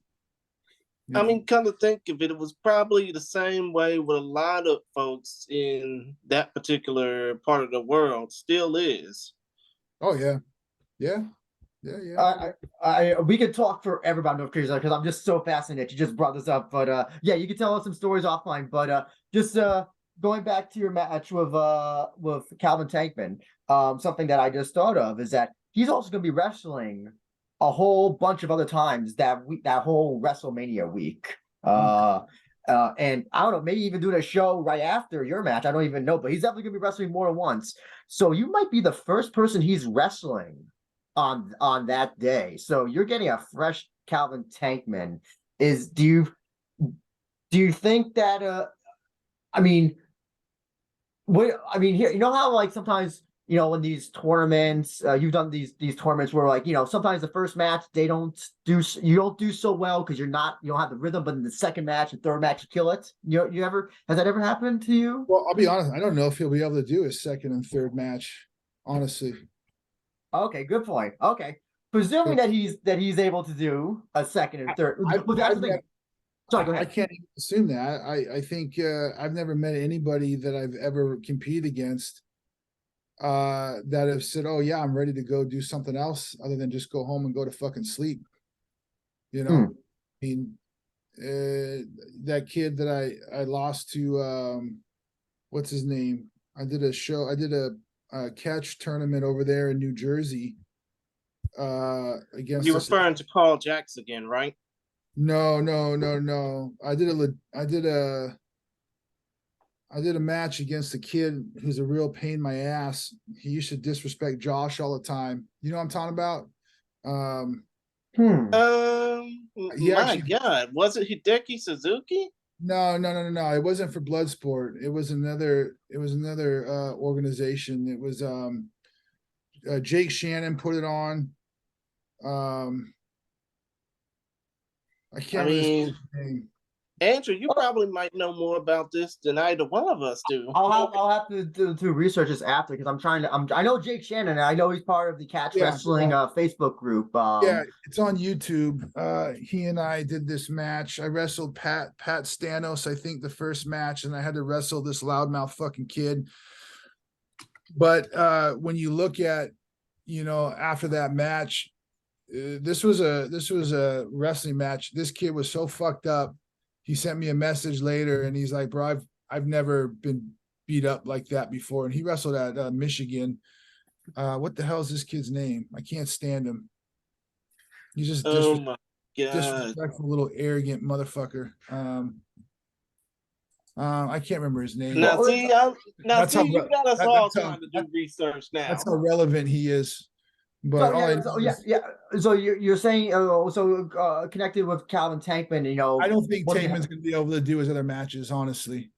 [SPEAKER 2] I mean, kind of think of it, it was probably the same way with a lot of folks in that particular part of the world, still is.
[SPEAKER 3] Oh yeah, yeah, yeah.
[SPEAKER 1] we could talk forever about North Korea because I'm just so fascinated. You just brought this up, but yeah, you can tell us some stories offline. But just going back to your match with Calvin Tankman, something that I just thought of is that he's also going to be wrestling a whole bunch of other times that whole WrestleMania week. And I don't know, maybe even doing a show right after your match. I don't even know, but he's definitely going to be wrestling more than once. So you might be the first person he's wrestling on that day. So you're getting a fresh Calvin Tankman. Do you think that I mean, here, you know how like sometimes, in these tournaments, you've done these tournaments where like, sometimes the first match you don't do so well because you don't have the rhythm, but in the second match and third match you kill it. Has that ever happened to you?
[SPEAKER 3] Well, I'll be honest, I don't know if he'll be able to do his second and third match, honestly.
[SPEAKER 1] Okay, good point. Okay. Presuming that he's able to do a second and third. But that's the thing. Sorry, go
[SPEAKER 3] I
[SPEAKER 1] ahead.
[SPEAKER 3] can't even assume that. I think I've never met anybody that I've ever competed against that have said, "Oh yeah, I'm ready to go do something else other than just go home and go to fucking sleep." You know, I mean, that kid that I lost to, what's his name? I did a catch tournament over there in New Jersey against
[SPEAKER 2] You're
[SPEAKER 3] us.
[SPEAKER 2] referring to Carl Jacks again, right?
[SPEAKER 3] No. I did a match against a kid who's a real pain in my ass. He used to disrespect Josh all the time. You know what I'm talking about?
[SPEAKER 2] My God, was it Hideki Suzuki?
[SPEAKER 3] No. It wasn't for Bloodsport. It was another organization. It was Jake Shannon put it on. I can't remember this name.
[SPEAKER 2] Andrew, you probably might know more about this than either one of us do.
[SPEAKER 1] I'll have to do research this after because I know Jake Shannon and I know he's part of the catch wrestling Facebook group.
[SPEAKER 3] Yeah, it's on YouTube. He and I did this match. I wrestled Pat Stanos, I think the first match, and I had to wrestle this loudmouth fucking kid. But when you look at, after that match, this was a wrestling match. This kid was so fucked up. He sent me a message later and he's like, bro, I've never been beat up like that before. And he wrestled at Michigan. What the hell is this kid's name? I can't stand him. He's just disrespectful little arrogant motherfucker. I can't remember his name.
[SPEAKER 2] You got us all trying to do research now.
[SPEAKER 3] That's how relevant he is. But
[SPEAKER 1] so you're saying connected with Calvin Tankman,
[SPEAKER 3] I don't think Tankman's gonna be able to do his other matches, honestly.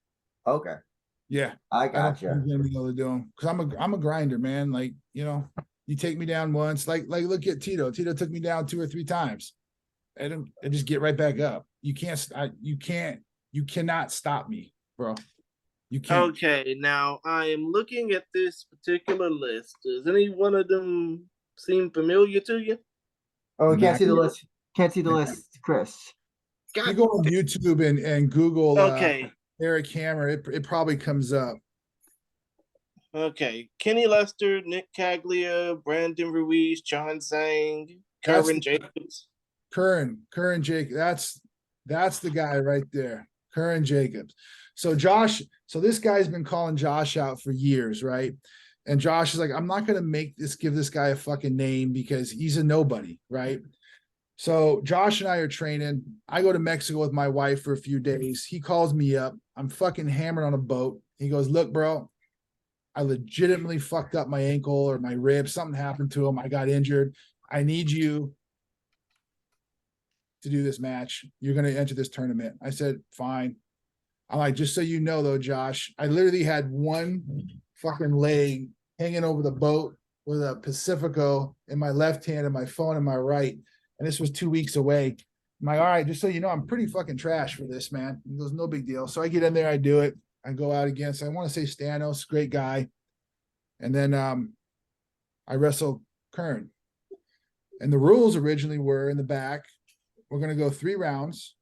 [SPEAKER 1] Okay.
[SPEAKER 3] Yeah,
[SPEAKER 1] I gotcha.
[SPEAKER 3] I'm gonna be able to do them because I'm a grinder, man. Like, you take me down once, like look at Tito. Tito took me down 2 or 3 times. I just get right back up. You cannot stop me, bro. You can't.
[SPEAKER 2] Okay, now I am looking at this particular list. Does any one of them seem familiar to you?
[SPEAKER 1] Oh, can't see the list. Can't see the list, Chris.
[SPEAKER 3] You go on YouTube and Google Erik Hammer. It probably comes up.
[SPEAKER 2] Okay. Kenny Lester, Nick Caglia, Brandon Ruiz, John Zhang, Curran Jacobs.
[SPEAKER 3] Curran Jacobs. That's the guy right there. Curran Jacobs. So this guy's been calling Josh out for years, right? And Josh is like, I'm not going to give this guy a fucking name because he's a nobody, right? So Josh and I are training. I go to Mexico with my wife for a few days. He calls me up. I'm fucking hammered on a boat. He goes, look, bro, I legitimately fucked up my ankle or my rib. Something happened to him. I got injured. I need you to do this match. You're going to enter this tournament. I said, fine. I'm like, just so you know, though, Josh, I literally had one fucking leg hanging over the boat with a Pacifico in my left hand and my phone in my right. And this was 2 weeks away. I'm like, all right, just so you know, I'm pretty fucking trash for this, man. He goes, no big deal. So I get in there, I do it. I go out against, I want to say Stanos, great guy. And then I wrestle Kern. And the rules originally were in the back, we're going to go 3 rounds.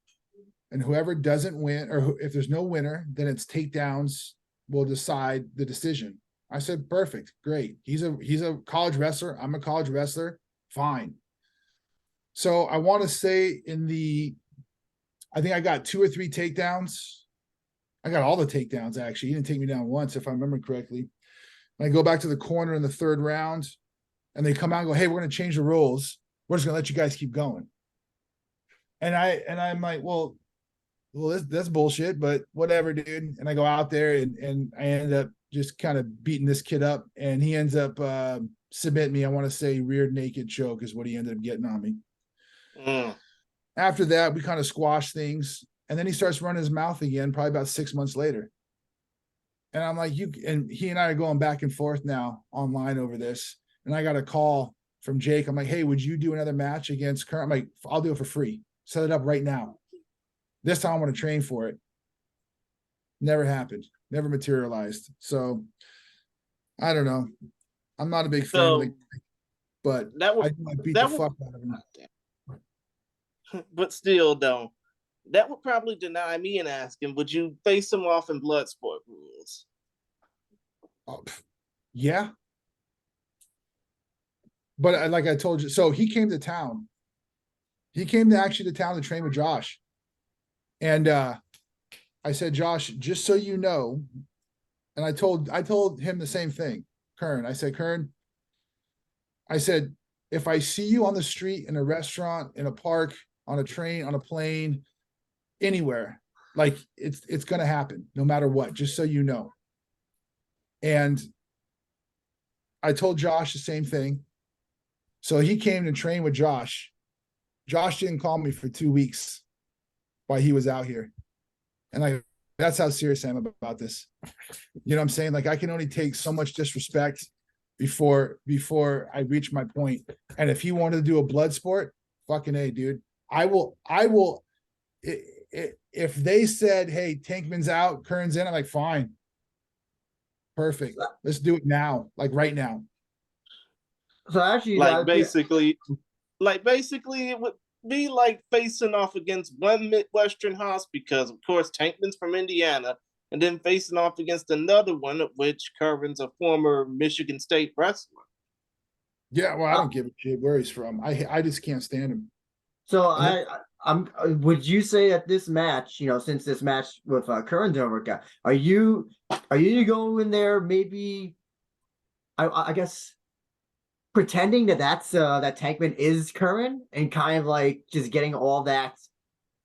[SPEAKER 3] And whoever doesn't win, or if there's no winner, then it's takedowns will decide the decision. I said, perfect, great. He's a college wrestler. I'm a college wrestler. Fine. So I want to say I think I got 2 or 3 takedowns. I got all the takedowns, actually. He didn't take me down once, if I remember correctly. And I go back to the corner in the 3rd round, and they come out and go, hey, we're going to change the rules. We're just going to let you guys keep going. And I'm like, well, that's bullshit, but whatever, dude. And I go out there and I ended up just kind of beating this kid up, and he ends up submitting me. I want to say rear naked choke is what he ended up getting on me. After that, we kind of squashed things, And then he starts running his mouth again, probably about 6 months later. And I'm like, and he and I are going back and forth now online over this. And I got a call from Jake. I'm like, hey, would you do another match against Kern? I'm like, I'll do it for free. Set it up right now. This time I want to train for it. Never happened. Never materialized. So I don't know. I'm not a big fan of the, but
[SPEAKER 2] that would,
[SPEAKER 3] I might beat the fuck out of him.
[SPEAKER 2] But still, though, that would probably deny me and asking, would you face him off in Bloodsport rules?
[SPEAKER 3] Oh, yeah. But like I told you, so he came to town. He came to town to train with Josh. And I said, Josh, just so you know, and I told him the same thing, Kern. I said, Kern, I said, if I see you on the street, in a restaurant, in a park, on a train, on a plane, anywhere, like it's gonna happen no matter what, just so you know. And I told Josh the same thing. So he came to train with Josh. Josh didn't call me for 2 weeks while he was out here. And that's how serious I am about this. You know what I'm saying? Like, I can only take so much disrespect before I reach my point. And if he wanted to do a blood sport, fucking A, dude. I will if they said, hey, Tankman's out, Kern's in, I'm like, fine. Perfect. Let's do it now, like right now.
[SPEAKER 1] So actually,
[SPEAKER 2] like basically it would be like facing off against one Midwestern house, because of course Tankman's from Indiana, and then facing off against another one, of which Curvin's a former Michigan State wrestler.
[SPEAKER 3] Yeah, well, I don't give a shit where he's from. I just can't stand him.
[SPEAKER 1] So I'm. Would you say that this match, since this match with Curran didn't work out, are you going in there maybe? I guess pretending that that Tankman is Curran and kind of like just getting all that,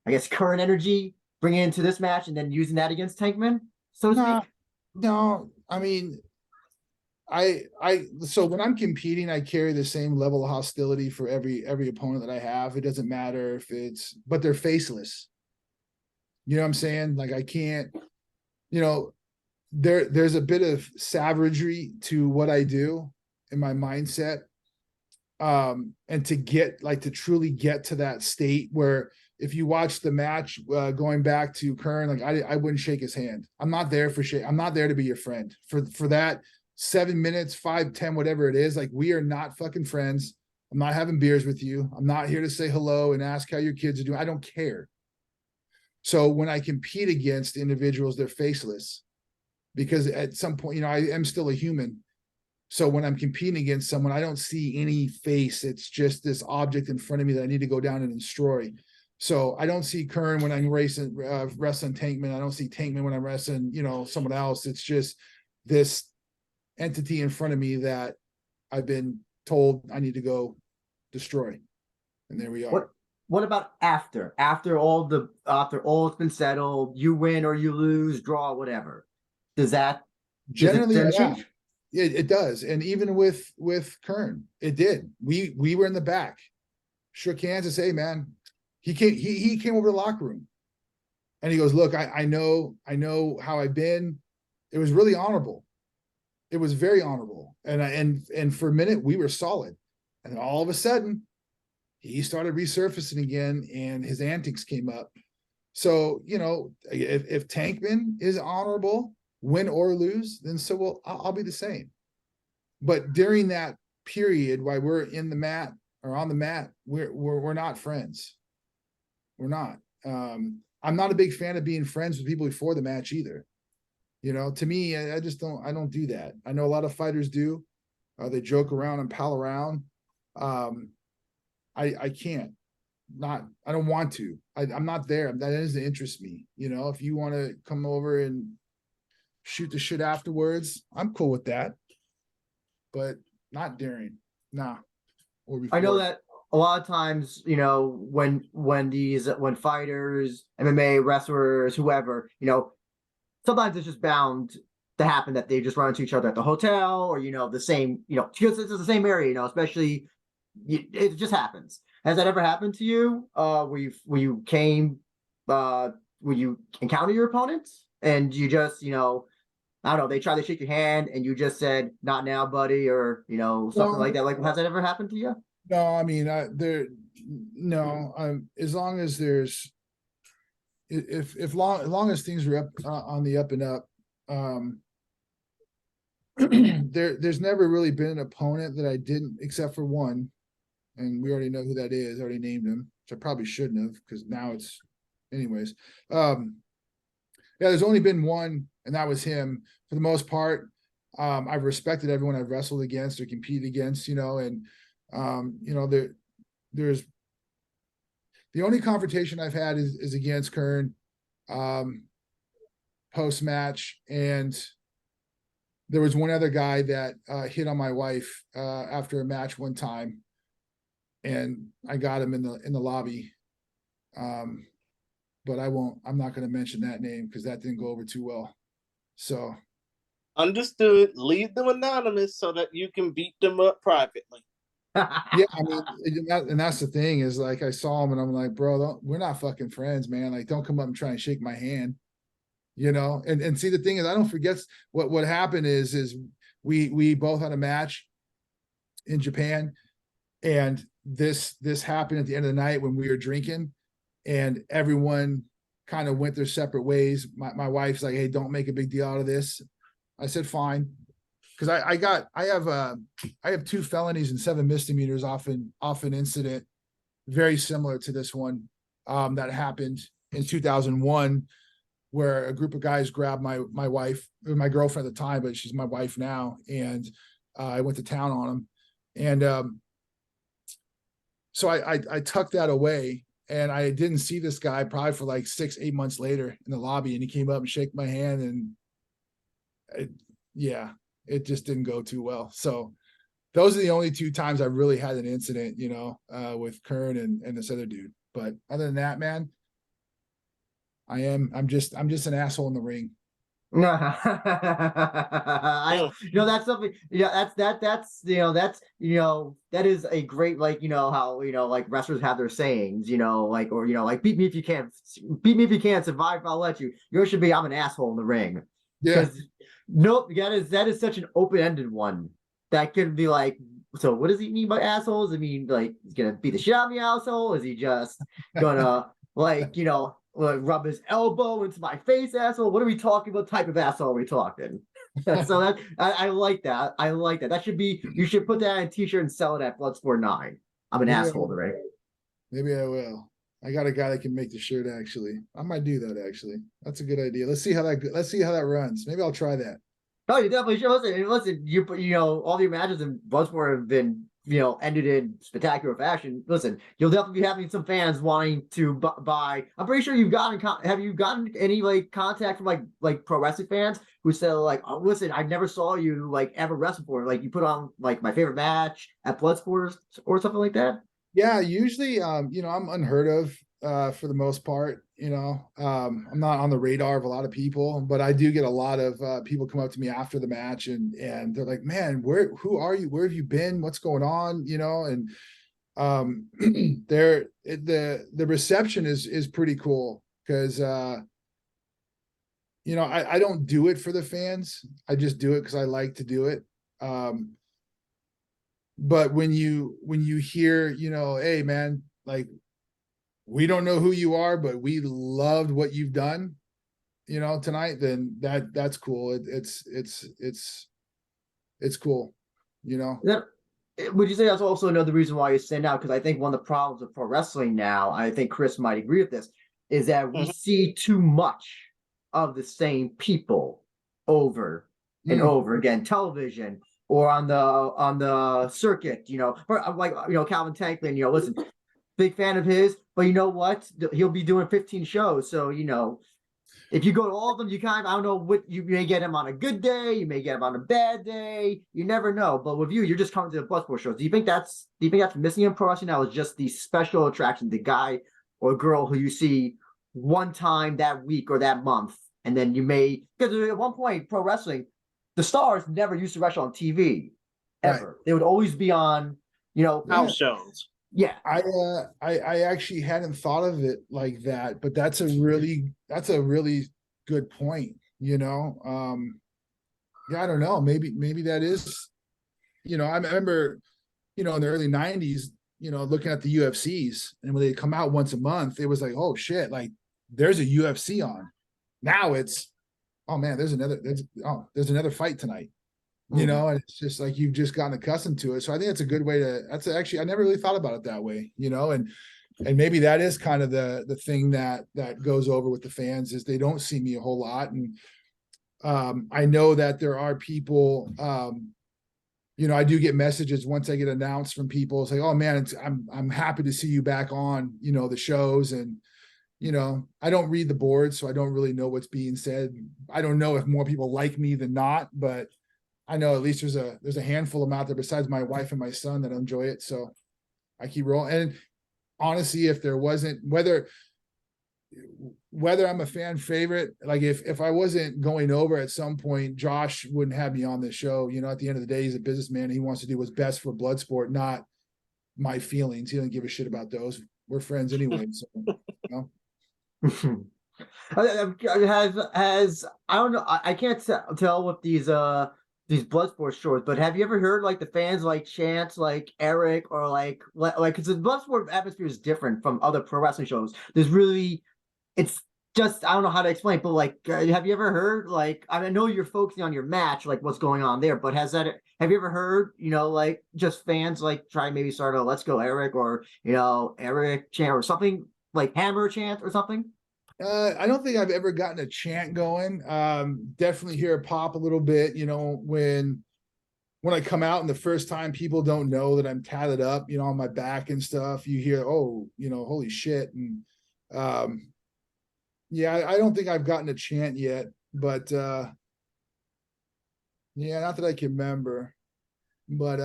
[SPEAKER 1] I guess, Curran energy, bringing it into this match and then using that against Tankman, so to speak.
[SPEAKER 3] No, I mean, so when I'm competing, I carry the same level of hostility for every opponent that I have. It doesn't matter if but they're faceless. You know what I'm saying? Like, I can't, there's a bit of savagery to what I do in my mindset. And to truly get to that state where if you watch the match, going back to Kern, like I wouldn't shake his hand. I'm not there for shit. I'm not there to be your friend for that 7 minutes, 5, 10, whatever it is. Like, we are not fucking friends. I'm not having beers with you. I'm not here to say hello and ask how your kids are doing. I don't care. So when I compete against individuals, they're faceless, because at some point, I am still a human. So when I'm competing against someone, I don't see any face. It's just this object in front of me that I need to go down and destroy. So I don't see Kern when I'm wrestling Tankman. I don't see Tankman when I'm wrestling, someone else. It's just this entity in front of me that I've been told I need to go destroy. And there we are.
[SPEAKER 1] What about after all it's been settled, you win or you lose, draw, whatever? Does that
[SPEAKER 3] generally
[SPEAKER 1] change?
[SPEAKER 3] It does. And even with Kern, it did. We were in the back, shook hands and say, hey, man, he came over to the locker room and he goes, look, I know how I've been. It was really honorable. It was very honorable. And for a minute we were solid. And then all of a sudden he started resurfacing again and his antics came up. So, if Tankman is honorable, win or lose, then I'll be the same. But during that period while we're in the mat or on the mat, we're not friends. We're not. I'm not a big fan of being friends with people before the match either. To me, I just don't do that. I know a lot of fighters do. They joke around and pal around. I can't. I don't want to. I'm not there. That doesn't interest me. If you want to come over and shoot the shit afterwards, I'm cool with that. But not during. Nah. Or before.
[SPEAKER 1] I know that a lot of times, when fighters, MMA wrestlers, whoever, sometimes it's just bound to happen that they just run into each other at the hotel or, the same, because it's the same area, especially it just happens. Has that ever happened to you? Where you came, encounter your opponents and you just, I don't know, they try to shake your hand and you just said, "Not now, buddy," or something like that. Like, has that ever happened to you?
[SPEAKER 3] No, I mean, no. As long as there's, as long as things are up on the up and up, there's never really been an opponent that I didn't, except for one, and we already know who that is. I already named him, which I probably shouldn't have, because now it's, anyways. Yeah, there's only been one, and that was him. For the most part, I've respected everyone I've wrestled against or competed against, and there's the only confrontation I've had is against Kern, post match, and there was one other guy that hit on my wife after a match one time, and I got him in the lobby. But I'm not going to mention that name because that didn't go over too well. So
[SPEAKER 2] understood. Leave them anonymous so that you can beat them up privately.
[SPEAKER 3] yeah, I mean, and that's the thing is, like, I saw him and I'm like, bro, we're not fucking friends, man. Like, don't come up and try and shake my hand, and see, the thing is, I don't forget what happened is we both had a match in Japan, and this happened at the end of the night when we were drinking, and everyone kind of went their separate ways. My wife's like, "Hey, don't make a big deal out of this." I said, "Fine." Because I have 2 felonies and 7 misdemeanors off an incident very similar to this one that happened in 2001, where a group of guys grabbed my wife, or my girlfriend at the time, but she's my wife now, and I went to town on them, and so I tucked that away, and I didn't see this guy probably for like 6-8 months later in the lobby, and he came up and shook my hand, and it just didn't go too well. So those are the only 2 times I really had an incident, with Kern and this other dude. But other than that, man, I'm just an asshole in the ring.
[SPEAKER 1] That's something. Yeah, that is a great, like, how like wrestlers have their sayings, like, or like, beat me if you can't, survive if I'll let you. Yours should be, "I'm an asshole in the ring."
[SPEAKER 3] Yeah.
[SPEAKER 1] Because nope, that is such an open-ended one that could be like, so what does he mean by assholes? I mean, like, he's gonna beat the shit out of me, asshole? Is he just gonna like, rub his elbow into my face, asshole? What are we talking about? Type of asshole are we talking? So that I like that. I like that. That should be, you should put that on a t-shirt and sell it at Bloodsport 9. I'm an asshole, right?
[SPEAKER 3] Maybe I will. I got a guy that can make the shirt, actually. I might do that, actually. That's a good idea. Let's see how that runs. Maybe I'll try that.
[SPEAKER 1] No, you definitely should. Listen, all your matches in Bloodsport have been, ended in spectacular fashion. Listen, you'll definitely be having some fans wanting to buy. I'm pretty sure have you gotten any like contact from like pro wrestling fans who said, like, "Oh, listen, I never saw you like ever wrestle before. Like, you put on like my favorite match at Bloodsport or something like that."
[SPEAKER 3] Yeah, usually, I'm unheard of for the most part. I'm not on the radar of a lot of people, but I do get a lot of people come up to me after the match, and they're like, "Man, who are you? Where have you been? What's going on?" And the reception is pretty cool, because I don't do it for the fans. I just do it because I like to do it. But when you hear, "Hey, man, like, we don't know who you are, but we loved what you've done, tonight," then that's cool. It's cool,
[SPEAKER 1] Would you say that's also another reason why you stand out? Because I think one of the problems of pro wrestling now, I think Chris might agree with this, is that we see too much of the same people over and over again, television or on the circuit, or like, Calvin Tankman, listen, big fan of his, but you know what? He'll be doing 15 shows. So, if you go to all of them, you kind of, I don't know what, you may get him on a good day, you may get him on a bad day. You never know. But with you're just coming to the Bloodsport shows. Do you think that's missing in pro wrestling now, is just the special attraction, the guy or girl who you see one time that week or that month, and then you may, because at one point, pro wrestling, the stars never used to wrestle on TV ever. Right. They would always be on,
[SPEAKER 2] house shows.
[SPEAKER 1] Yeah.
[SPEAKER 3] I actually hadn't thought of it like that, but that's a really good point, you know. Yeah, I don't know. Maybe that is, you know, I remember, you know, in the early 90s, you know, looking at the UFCs, and when they come out once a month, it was like, oh shit, like there's a UFC on. Now it's, oh man, there's another fight tonight. You know, and it's just like you've just gotten accustomed to it. So I think it's a good way to, that's actually, I never really thought about it that way, you know, and maybe that is kind of the thing that goes over with the fans, is they don't see me a whole lot. And I know that there are people, you know, I do get messages once I get announced from people say, oh man, I'm happy to see you back on, you know, the shows. And you know, I don't read the board, so I don't really know what's being said. I don't know if more people like me than not, but I know at least there's a handful of them out there besides my wife and my son that enjoy it. So I keep rolling. And honestly, if there wasn't, whether I'm a fan favorite, like if I wasn't going over at some point, Josh wouldn't have me on this show. You know, at the end of the day, he's a businessman. He wants to do what's best for Bloodsport, not my feelings. He doesn't give a shit about those. We're friends anyway. So, you know.
[SPEAKER 1] Has I don't know, I can't tell with these Bloodsport shorts, but have you ever heard like the fans like chant like Erik, or like because the Bloodsport atmosphere is different from other pro wrestling shows. There's really, it's just, I don't know how to explain, but like have you ever heard, like, I know you're focusing on your match, like what's going on there, but have you ever heard, you know, like just fans like try and maybe start a "Let's go Erik," or you know, Erik chant or something, like Hammer chant or something?
[SPEAKER 3] I don't think I've ever gotten a chant going. Definitely hear it pop a little bit, you know, when I come out and the first time people don't know that I'm tatted up, you know, on my back and stuff, you hear, oh, you know, holy shit. And yeah, I don't think I've gotten a chant yet, but yeah, not that I can remember. But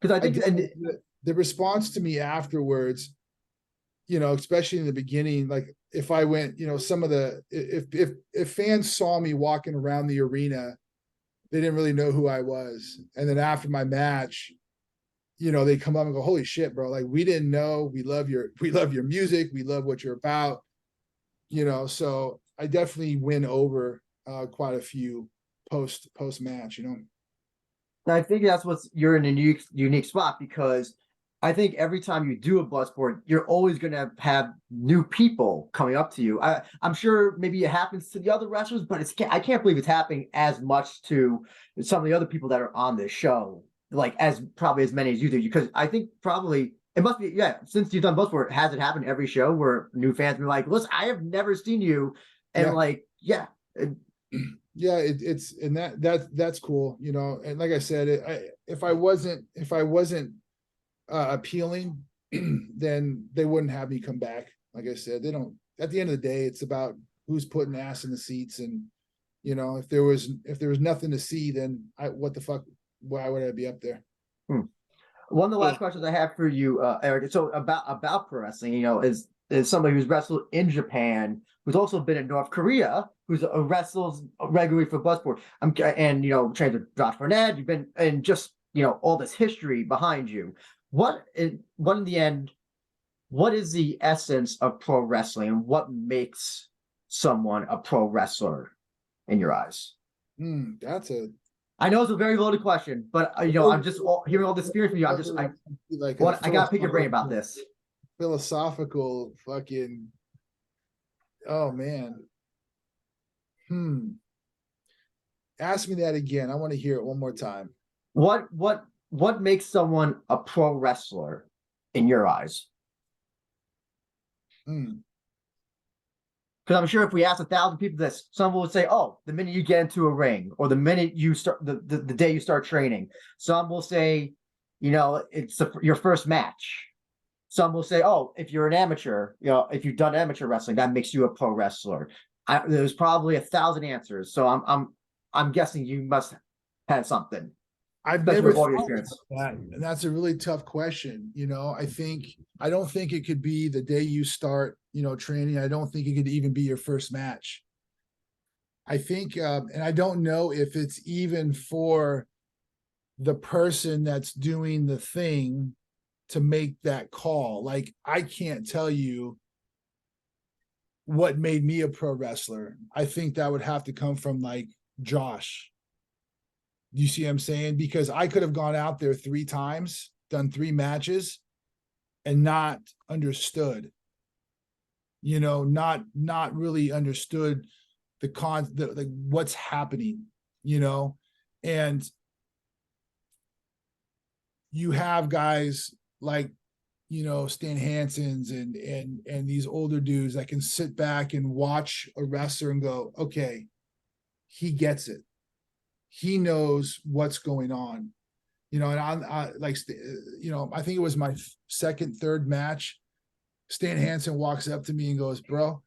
[SPEAKER 1] Because I think
[SPEAKER 3] the response to me afterwards, you know, especially in the beginning, like if I went, you know, some of the if fans saw me walking around the arena, they didn't really know who I was. And then after my match, you know, they come up and go, holy shit, bro, like we didn't know. We love your music, we love what you're about, you know. So I definitely win over quite a few post match, you know.
[SPEAKER 1] I think that's what's, you're in a unique spot, because I think every time you do a Bloodsport, you're always going to have new people coming up to you. I'm sure maybe it happens to the other wrestlers, but I can't believe it's happening as much to some of the other people that are on this show, like as probably as many as you do. Because I think probably it must be, yeah, since you've done Bloodsport, has it happened every show where new fans be like, listen, I have never seen you, and
[SPEAKER 3] Yeah.
[SPEAKER 1] like, yeah.
[SPEAKER 3] Yeah, it's and that's cool, you know. And like I said, if I wasn't appealing, then they wouldn't have me come back. Like I said, they don't. At the end of the day, it's about who's putting ass in the seats, and you know, if there was nothing to see, then what the fuck? Why would I be up there?
[SPEAKER 1] One of the last questions I have for you, Erik. So about pro wrestling, you know, is somebody who's wrestled in Japan, who's also been in North Korea, who's wrestles regularly for Bloodsport. And you know, trained with Josh Barnett. You've been, and just, you know, all this history behind you. What in the end, what is the essence of pro wrestling, and what makes someone a pro wrestler in your eyes?
[SPEAKER 3] That's a
[SPEAKER 1] I know it's a very loaded question, but you know, I'm just hearing all this experience from you. I gotta pick your brain about this.
[SPEAKER 3] Philosophical fucking. Oh man. Ask me that again. I want to hear it one more time.
[SPEAKER 1] What makes someone a pro wrestler in your eyes? Because I'm sure if we asked 1,000 people this, some will say, "Oh, the minute you get into a ring, or the minute you start the day you start training." Some will say, you know, it's your first match. Some will say, "Oh, if you're an amateur, you know, if you've done amateur wrestling, that makes you a pro wrestler." There's probably 1,000 answers, so I'm guessing you must have something.
[SPEAKER 3] I've
[SPEAKER 1] Especially
[SPEAKER 3] never
[SPEAKER 1] with all your
[SPEAKER 3] thought
[SPEAKER 1] experience.
[SPEAKER 3] about that, and that's a really tough question. You know, I don't think it could be the day you start, you know, training. I don't think it could even be your first match. I think, and I don't know if it's even for the person that's doing the thing, to make that call. Like, I can't tell you what made me a pro wrestler. I think that would have to come from like Josh. You see what I'm saying? Because I could have gone out there 3 times, done 3 matches, and not understood. You know, not really understood the what's happening, you know, and you have guys like, you know, Stan Hansen's and these older dudes that can sit back and watch a wrestler and go, okay, he gets it. He knows what's going on, you know. And I like, you know, I think it was my second, third match. Stan Hansen walks up to me and goes, bro,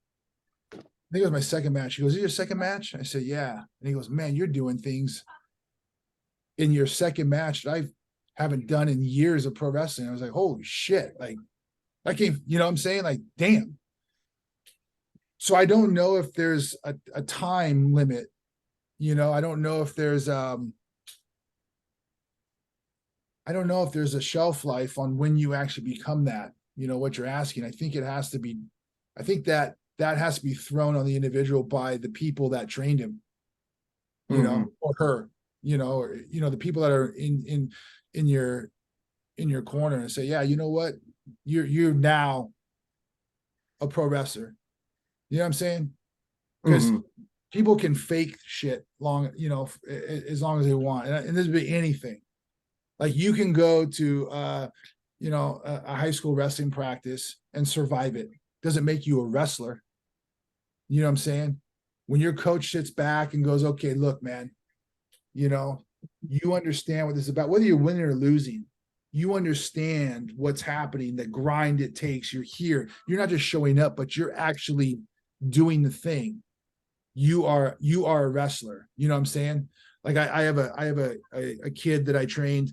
[SPEAKER 3] I think it was my second match. He goes, is it your second match? I said, yeah. And he goes, man, you're doing things in your second match that I haven't done in years of pro wrestling. I was like, holy shit. Like, I can't, you know what I'm saying? Like, damn. So I don't know if there's a time limit. You know, I don't know if there's a shelf life on when you actually become that, you know, what you're asking. I think that has to be thrown on the individual by the people that trained him, you know, or her, you know, or, you know, the people that are in your corner and say, yeah, you know what, you're now a pro wrestler. You know what I'm saying? Because people can fake shit long, you know, as long as they want. And this would be anything. Like, you can go to, you know, a high school wrestling practice and survive it. Doesn't make you a wrestler. You know what I'm saying? When your coach sits back and goes, okay, look, man, you know, you understand what this is about, whether you're winning or losing, you understand what's happening, the grind it takes. You're here. You're not just showing up, but you're actually doing the thing. You are a wrestler. You know what I'm saying? Like, I have a kid that I trained,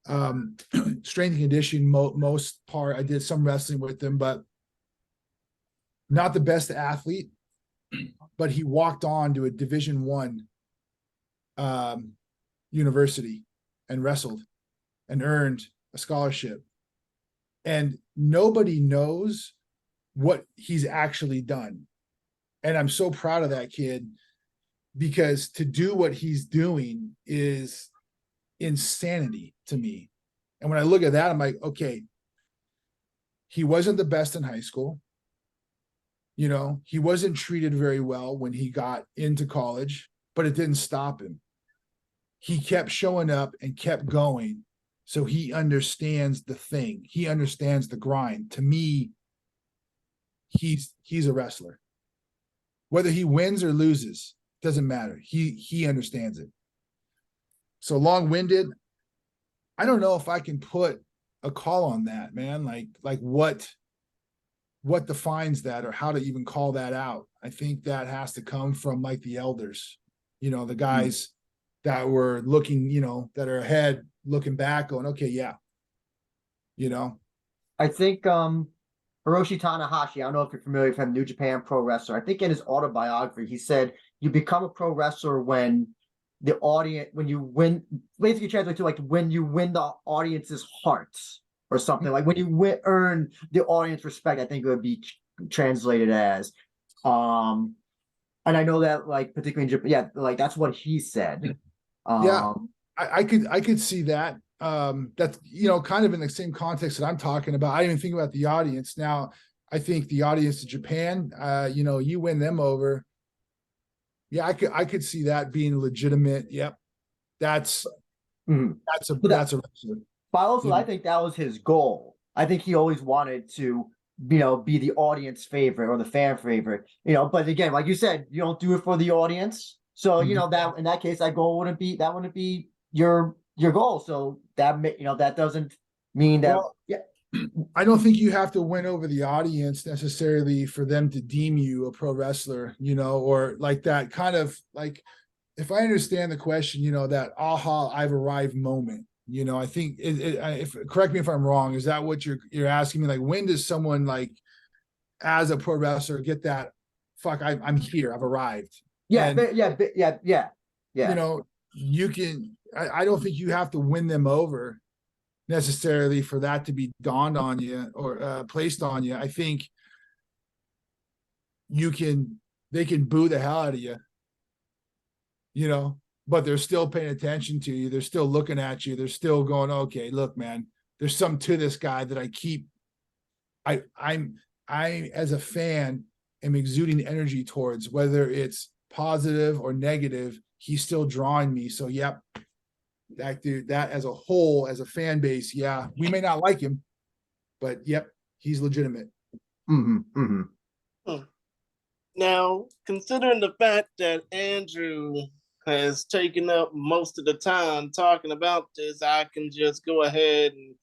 [SPEAKER 3] strength and conditioning most part. I did some wrestling with him, but not the best athlete. But he walked on to a Division I university and wrestled and earned a scholarship. And nobody knows what he's actually done. And I'm so proud of that kid, because to do what he's doing is insanity to me. And when I look at that, I'm like, okay, he wasn't the best in high school. You know, he wasn't treated very well when he got into college, but it didn't stop him. He kept showing up and kept going. So he understands the thing. He understands the grind. To me, he's a wrestler. Whether he wins or loses, doesn't matter. He understands it. So long-winded, I don't know if I can put a call on that, man. Like what defines that, or how to even call that out. I think that has to come from like the elders, you know, the guys that were looking, you know, that are ahead, looking back, going, okay, yeah, you know.
[SPEAKER 1] I think Hiroshi Tanahashi, I don't know if you're familiar with him, New Japan pro wrestler. I think in his autobiography, he said you become a pro wrestler when the audience, when you win, basically translate to like when you win the audience's hearts or something. Like when you earn the audience respect, I think it would be translated as. And I know that, like, particularly in Japan, yeah, like that's what he said.
[SPEAKER 3] Yeah, I could see that. That's, you know, kind of in the same context that I'm talking about. I didn't even think about the audience. Now, I think the audience in Japan, you know, you win them over. Yeah, I could see that being legitimate. Yep. That's a wrestler.
[SPEAKER 1] But also, I think that was his goal. I think he always wanted to, you know, be the audience favorite or the fan favorite, you know. But again, like you said, you don't do it for the audience. So, you know, that in that case, that wouldn't be your goal. So that, you know, that doesn't mean that. Well, yeah.
[SPEAKER 3] I don't think you have to win over the audience necessarily for them to deem you a pro wrestler, you know, or like that kind of, like, if I understand the question, you know, that aha, I've arrived moment, you know, I think if correct me if I'm wrong, is that what you're asking me? Like, when does someone, like, as a pro wrestler, get that, fuck, I'm here, I've arrived?
[SPEAKER 1] Yeah, yeah.
[SPEAKER 3] You know, I don't think you have to win them over. necessarily for that to be dawned on you or placed on you. I think they can boo the hell out of you, but they're still paying attention to you. They're still looking at you. They're still going, okay, look, man, there's something to this guy that I as a fan am exuding energy towards, whether it's positive or negative, he's still drawing me. So, yep, that dude, that as a whole, as a fan base, yeah, we may not like him, but yep, he's legitimate.
[SPEAKER 2] Now, considering the fact that Andrew has taken up most of the time talking about this, I can just go ahead and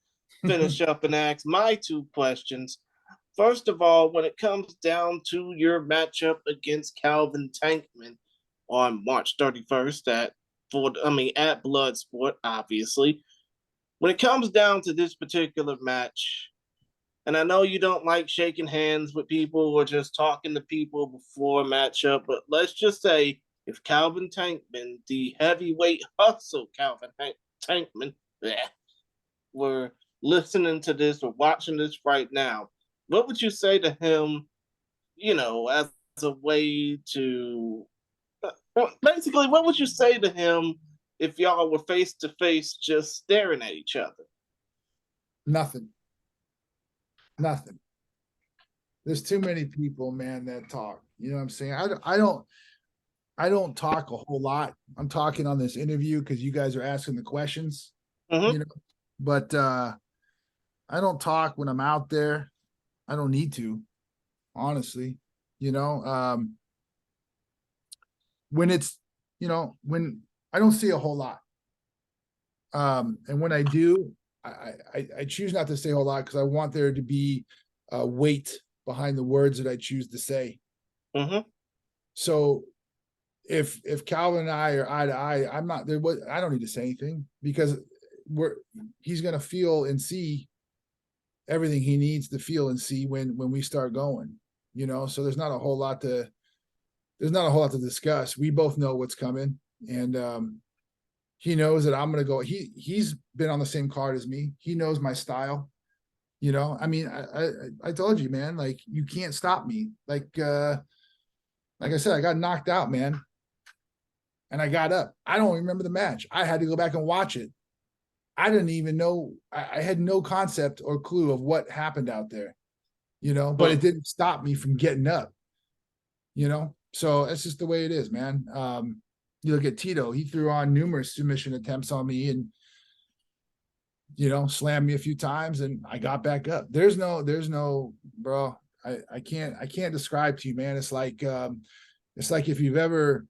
[SPEAKER 2] finish up and ask my 2 questions. First of all, when it comes down to your matchup against Calvin Tankman on March 31st at Bloodsport, obviously. When it comes down to this particular match, and I know you don't like shaking hands with people or just talking to people before a matchup, but let's just say if Calvin Tankman, the heavyweight hustle Calvin Tankman, were listening to this or watching this right now, what would you say to him, as a way to basically, what would you say to him if y'all were face to face just staring at each other?
[SPEAKER 3] Nothing. There's too many people, man, that talk. You know what I'm saying? I don't talk a whole lot. I'm talking on this interview because you guys are asking the questions, but I don't talk when I'm out there. I don't need to, honestly, when it's, when I don't see a whole lot. And when I do, I choose not to say a whole lot because I want there to be weight behind the words that I choose to say. So if Calvin and I are eye to eye, I'm not there. I don't need to say anything because he's going to feel and see everything he needs to feel and see when we start going, so there's not a whole lot to discuss. We both know what's coming, and he knows that I'm going to go. He's been on the same card as me. He knows my style. I mean, I told you, man, like you can't stop me. Like I said, I got knocked out, man. And I got up. I don't remember the match. I had to go back and watch it. I didn't even know. I had no concept or clue of what happened out there, but it didn't stop me from getting up, so that's just the way it is, man. You look at Tito, he threw on numerous submission attempts on me and, slammed me a few times and I got back up. There's no, bro, I can't describe to you, man. It's like if you've ever,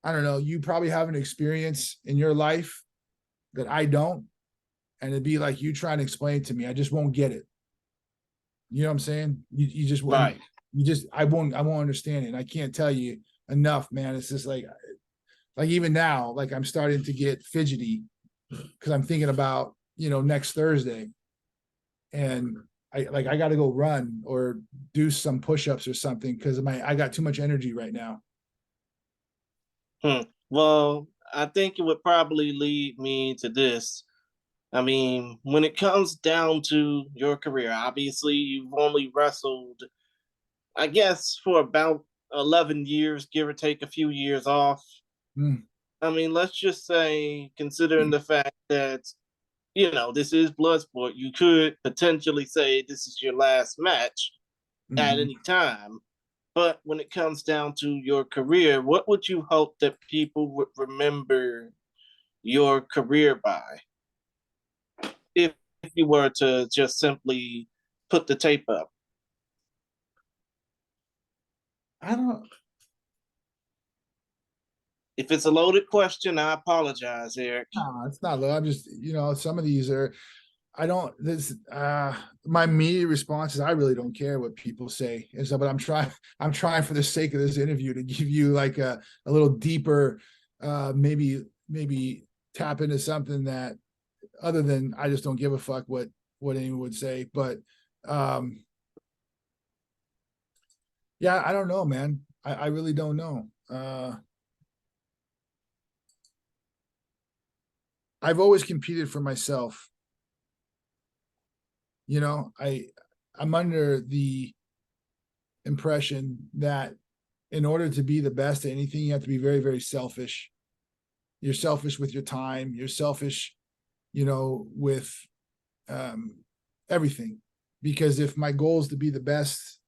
[SPEAKER 3] I don't know, you probably have an experience in your life that I don't, and it'd be like you trying to explain it to me. I just won't get it. You know what I'm saying? You just won't.
[SPEAKER 2] Right.
[SPEAKER 3] I won't understand it. And I can't tell you enough, man. It's just like even now, like I'm starting to get fidgety because I'm thinking about, next Thursday. And I got to go run or do some push-ups or something because I got too much energy right now.
[SPEAKER 2] Well, I think it would probably lead me to this. I mean, when it comes down to your career, obviously you've only wrestled, I guess, for about 11 years, give or take a few years off. I mean, let's just say, considering the fact that, this is Bloodsport, you could potentially say this is your last match at any time. But when it comes down to your career, what would you hope that people would remember your career by? If you were to just simply put the tape up.
[SPEAKER 3] I don't.
[SPEAKER 2] If it's a loaded question, I apologize, Erik.
[SPEAKER 3] No, it's not low. I'm just, some of these are, my immediate response is I really don't care what people say. And so, but I'm trying for the sake of this interview to give you like a little deeper, maybe tap into something that other than I just don't give a fuck what anyone would say. But, yeah, I don't know, man. I really don't know. I've always competed for myself. You know, I'm under the impression that in order to be the best at anything, you have to be very, very selfish. You're selfish with your time. You're selfish, you know, with everything. Because if my goal is to be the best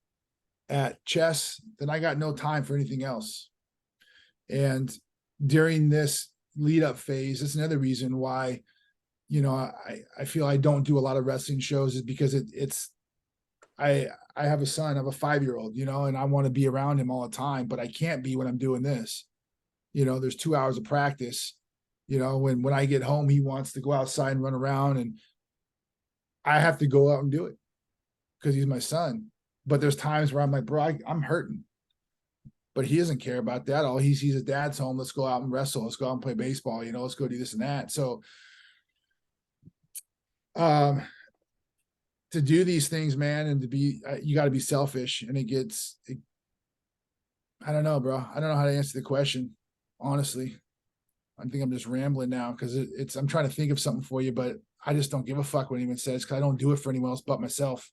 [SPEAKER 3] at chess, then I got no time for anything else. And during this lead up phase, that's another reason why, you know, I feel I don't do a lot of wrestling shows, is because it's I have a son, I have a 5-year-old, you know, and I want to be around him all the time, but I can't be when I'm doing this. You know, there's 2 hours of practice. You know, when I get home, he wants to go outside and run around, and I have to go out and do it because he's my son. But there's times where I'm like, bro, I'm hurting. But he doesn't care about that. All he sees his dad's home. Let's go out and wrestle. Let's go out and play baseball. You know, let's go do this and that. So, to do these things, man, and to be, you got to be selfish, and I don't know, bro. I don't know how to answer the question, honestly. I think I'm just rambling now because I'm trying to think of something for you, but I just don't give a fuck what anyone says because I don't do it for anyone else but myself.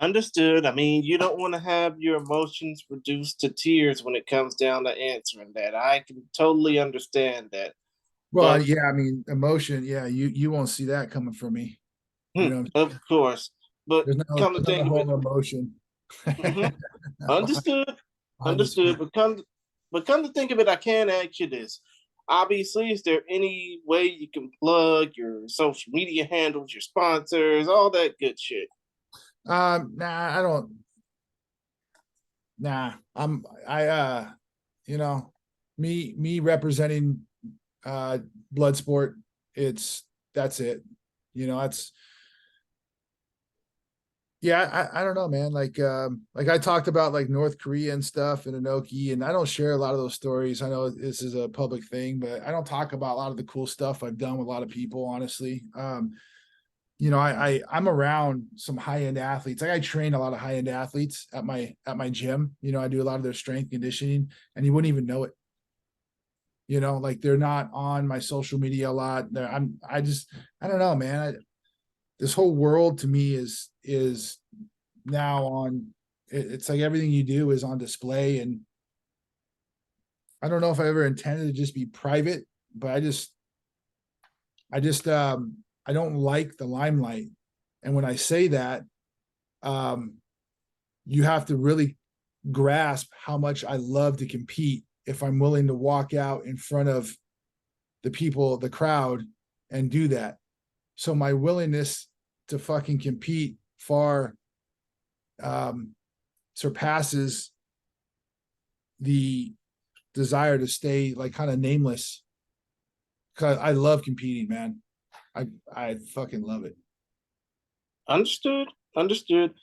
[SPEAKER 2] Understood. I mean, you don't want to have your emotions reduced to tears when it comes down to answering that. I can totally understand that.
[SPEAKER 3] Well,
[SPEAKER 2] But
[SPEAKER 3] yeah, I mean, emotion, yeah, you won't see that coming from me. You know,
[SPEAKER 2] of course, but come to
[SPEAKER 3] there's no
[SPEAKER 2] think of it,
[SPEAKER 3] whole emotion.
[SPEAKER 2] mhm, understood,
[SPEAKER 3] I'm just
[SPEAKER 2] understood. But come to think of it, I can ask you this. Obviously, is there any way you can plug your social media handles, your sponsors, all that good shit?
[SPEAKER 3] Nah, I don't. Nah, you know, me representing Bloodsport. That's it. You know, that's yeah. I don't know, man. Like I talked about like North Korea and stuff and Inoki, and I don't share a lot of those stories. I know this is a public thing, but I don't talk about a lot of the cool stuff I've done with a lot of people, honestly. You know, I'm around some high end athletes. Like I train a lot of high end athletes at my gym. You know, I do a lot of their strength conditioning, and you wouldn't even know it. You know, like they're not on my social media a lot. I don't know, man. This whole world to me is now on. It's like everything you do is on display, and I don't know if I ever intended to just be private, but I don't like the limelight. And when I say that, um, you have to really grasp how much I love to compete if I'm willing to walk out in front of the people, the crowd, and do that. So my willingness to fucking compete far surpasses the desire to stay like kind of nameless. Cause I love competing, man. I fucking love it.
[SPEAKER 2] Understood, understood.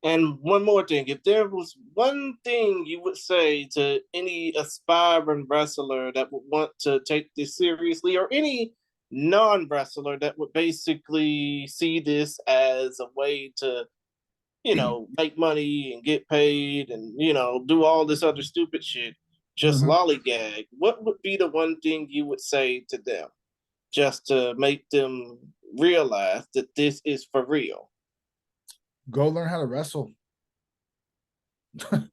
[SPEAKER 2] And one more thing, if there was one thing you would say to any aspiring wrestler that would want to take this seriously, or any non-wrestler that would basically see this as a way to, make money and get paid and, do all this other stupid shit, just
[SPEAKER 3] Mhm.
[SPEAKER 2] lollygag, what would be the one thing you would say to them just to make them realize that this is for real?
[SPEAKER 3] Go learn how to wrestle.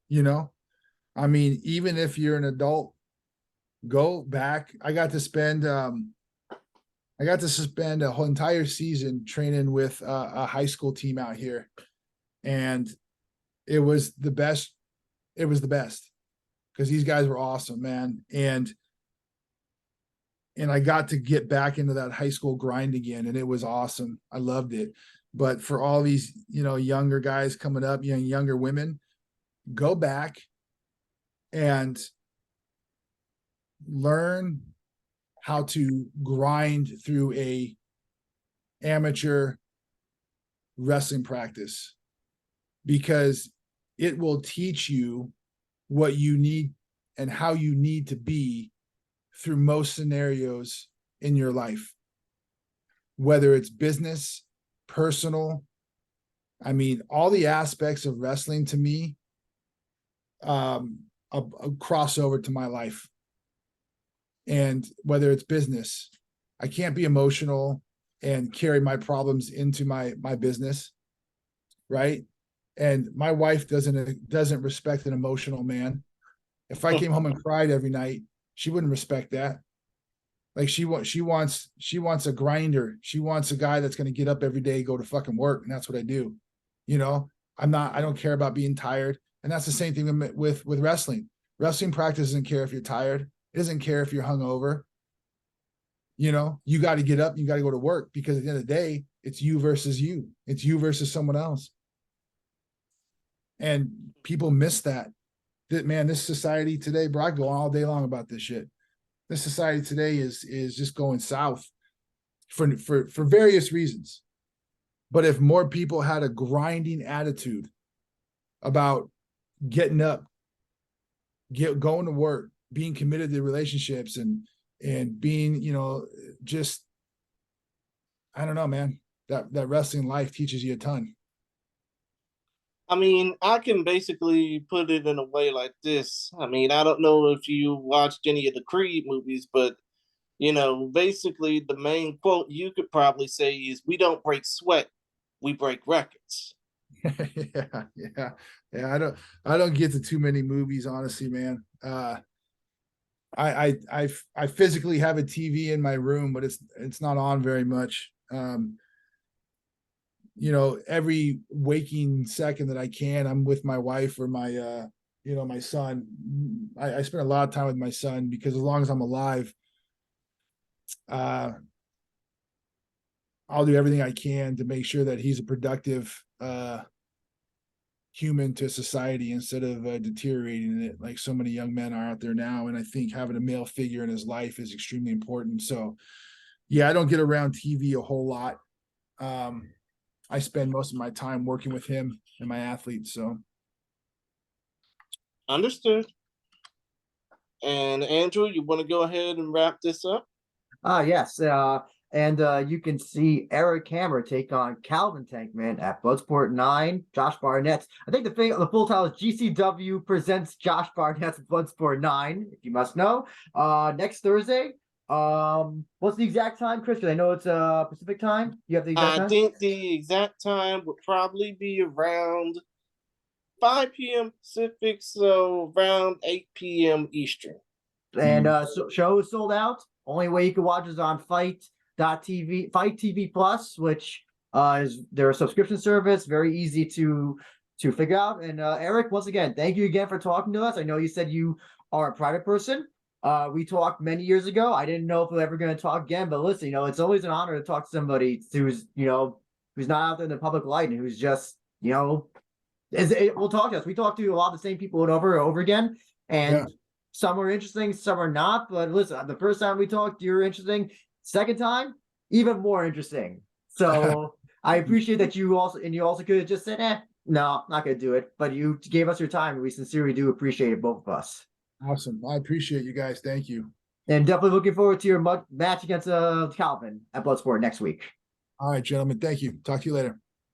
[SPEAKER 3] You know, I mean, even if you're an adult, go back. I got to spend a whole entire season training with a high school team out here, and it was the best. It was the best because these guys were awesome, man. And I got to get back into that high school grind again, and it was awesome. I loved it. But for all these, you know, younger guys coming up, younger women, go back and learn how to grind through a amateur wrestling practice, because it will teach you what you need and how you need to be through most scenarios in your life, whether it's business, personal. I mean, all the aspects of wrestling to me, a crossover to my life. And whether it's business, I can't be emotional. and carry my problems into my business, right? And my wife doesn't respect an emotional man. If I came home and cried every night, she wouldn't respect that. Like she wants a grinder. She wants a guy that's going to get up every day, go to fucking work, and that's what I do. You know, I don't care about being tired, and that's the same thing with wrestling. Wrestling practice doesn't care if you're tired. It doesn't care if you're hungover. You know, you got to get up, you got to go to work, because at the end of the day, it's you versus you. It's you versus someone else. And people miss that. Man, this society today, bro, I go on all day long about this shit. This society today is just going south for various reasons. But if more people had a grinding attitude about getting up, going to work, being committed to relationships, and being, you know, just, I don't know, man, that wrestling life teaches you a ton.
[SPEAKER 2] I mean, I can basically put it in a way like this. I mean, I don't know if you watched any of the Creed movies, but, you know, basically the main quote you could probably say is, "We don't break sweat, we break records."
[SPEAKER 3] yeah. I don't get to too many movies, honestly, man. I physically have a TV in my room, but it's not on very much. You know, every waking second that I can, I'm with my wife or my you know, my son. I spend a lot of time with my son, because as long as I'm alive, I'll do everything I can to make sure that he's a productive human to society, instead of deteriorating it like so many young men are out there now. And I think having a male figure in his life is extremely important. So yeah, I don't get around TV a whole lot. I spend most of my time working with him and my athletes. So
[SPEAKER 2] Understood. And Andrew, you want to go ahead and wrap this up?
[SPEAKER 1] Yes. And you can see Erik Hammer take on Calvin Tankman at Bloodsport 9. Josh Barnett. I think the full title is GCW presents Josh Barnett's Bloodsport 9, if you must know. Next Thursday. What's the exact time, Chris? 'Cause I know it's Pacific time. You have the exact
[SPEAKER 2] I
[SPEAKER 1] time?
[SPEAKER 2] think the exact time would probably be around 5 p.m. Pacific, so around 8 p.m. Eastern.
[SPEAKER 1] And show is sold out. Only way you can watch is on FiteTV, FiteTV Plus, which is their subscription service. Very easy to figure out. And Erik, once again, thank you again for talking to us. I know you said you are a private person. We talked many years ago. I didn't know if we were ever going to talk again, but listen, you know, it's always an honor to talk to somebody who's, you know, who's not out there in the public light and who's just, you know, we'll talk to us. We talk to a lot of the same people over and over again, and
[SPEAKER 3] yeah.
[SPEAKER 1] Some are interesting, some are not. But listen, the first time we talked, you were interesting. Second time, even more interesting. So I appreciate that you also could have just said, no, not gonna do it. But you gave us your time, and we sincerely do appreciate it, both of us.
[SPEAKER 3] Awesome. I appreciate you guys. Thank you.
[SPEAKER 1] And definitely looking forward to your match against Calvin at Bloodsport next week.
[SPEAKER 3] All right, gentlemen. Thank you. Talk to you later.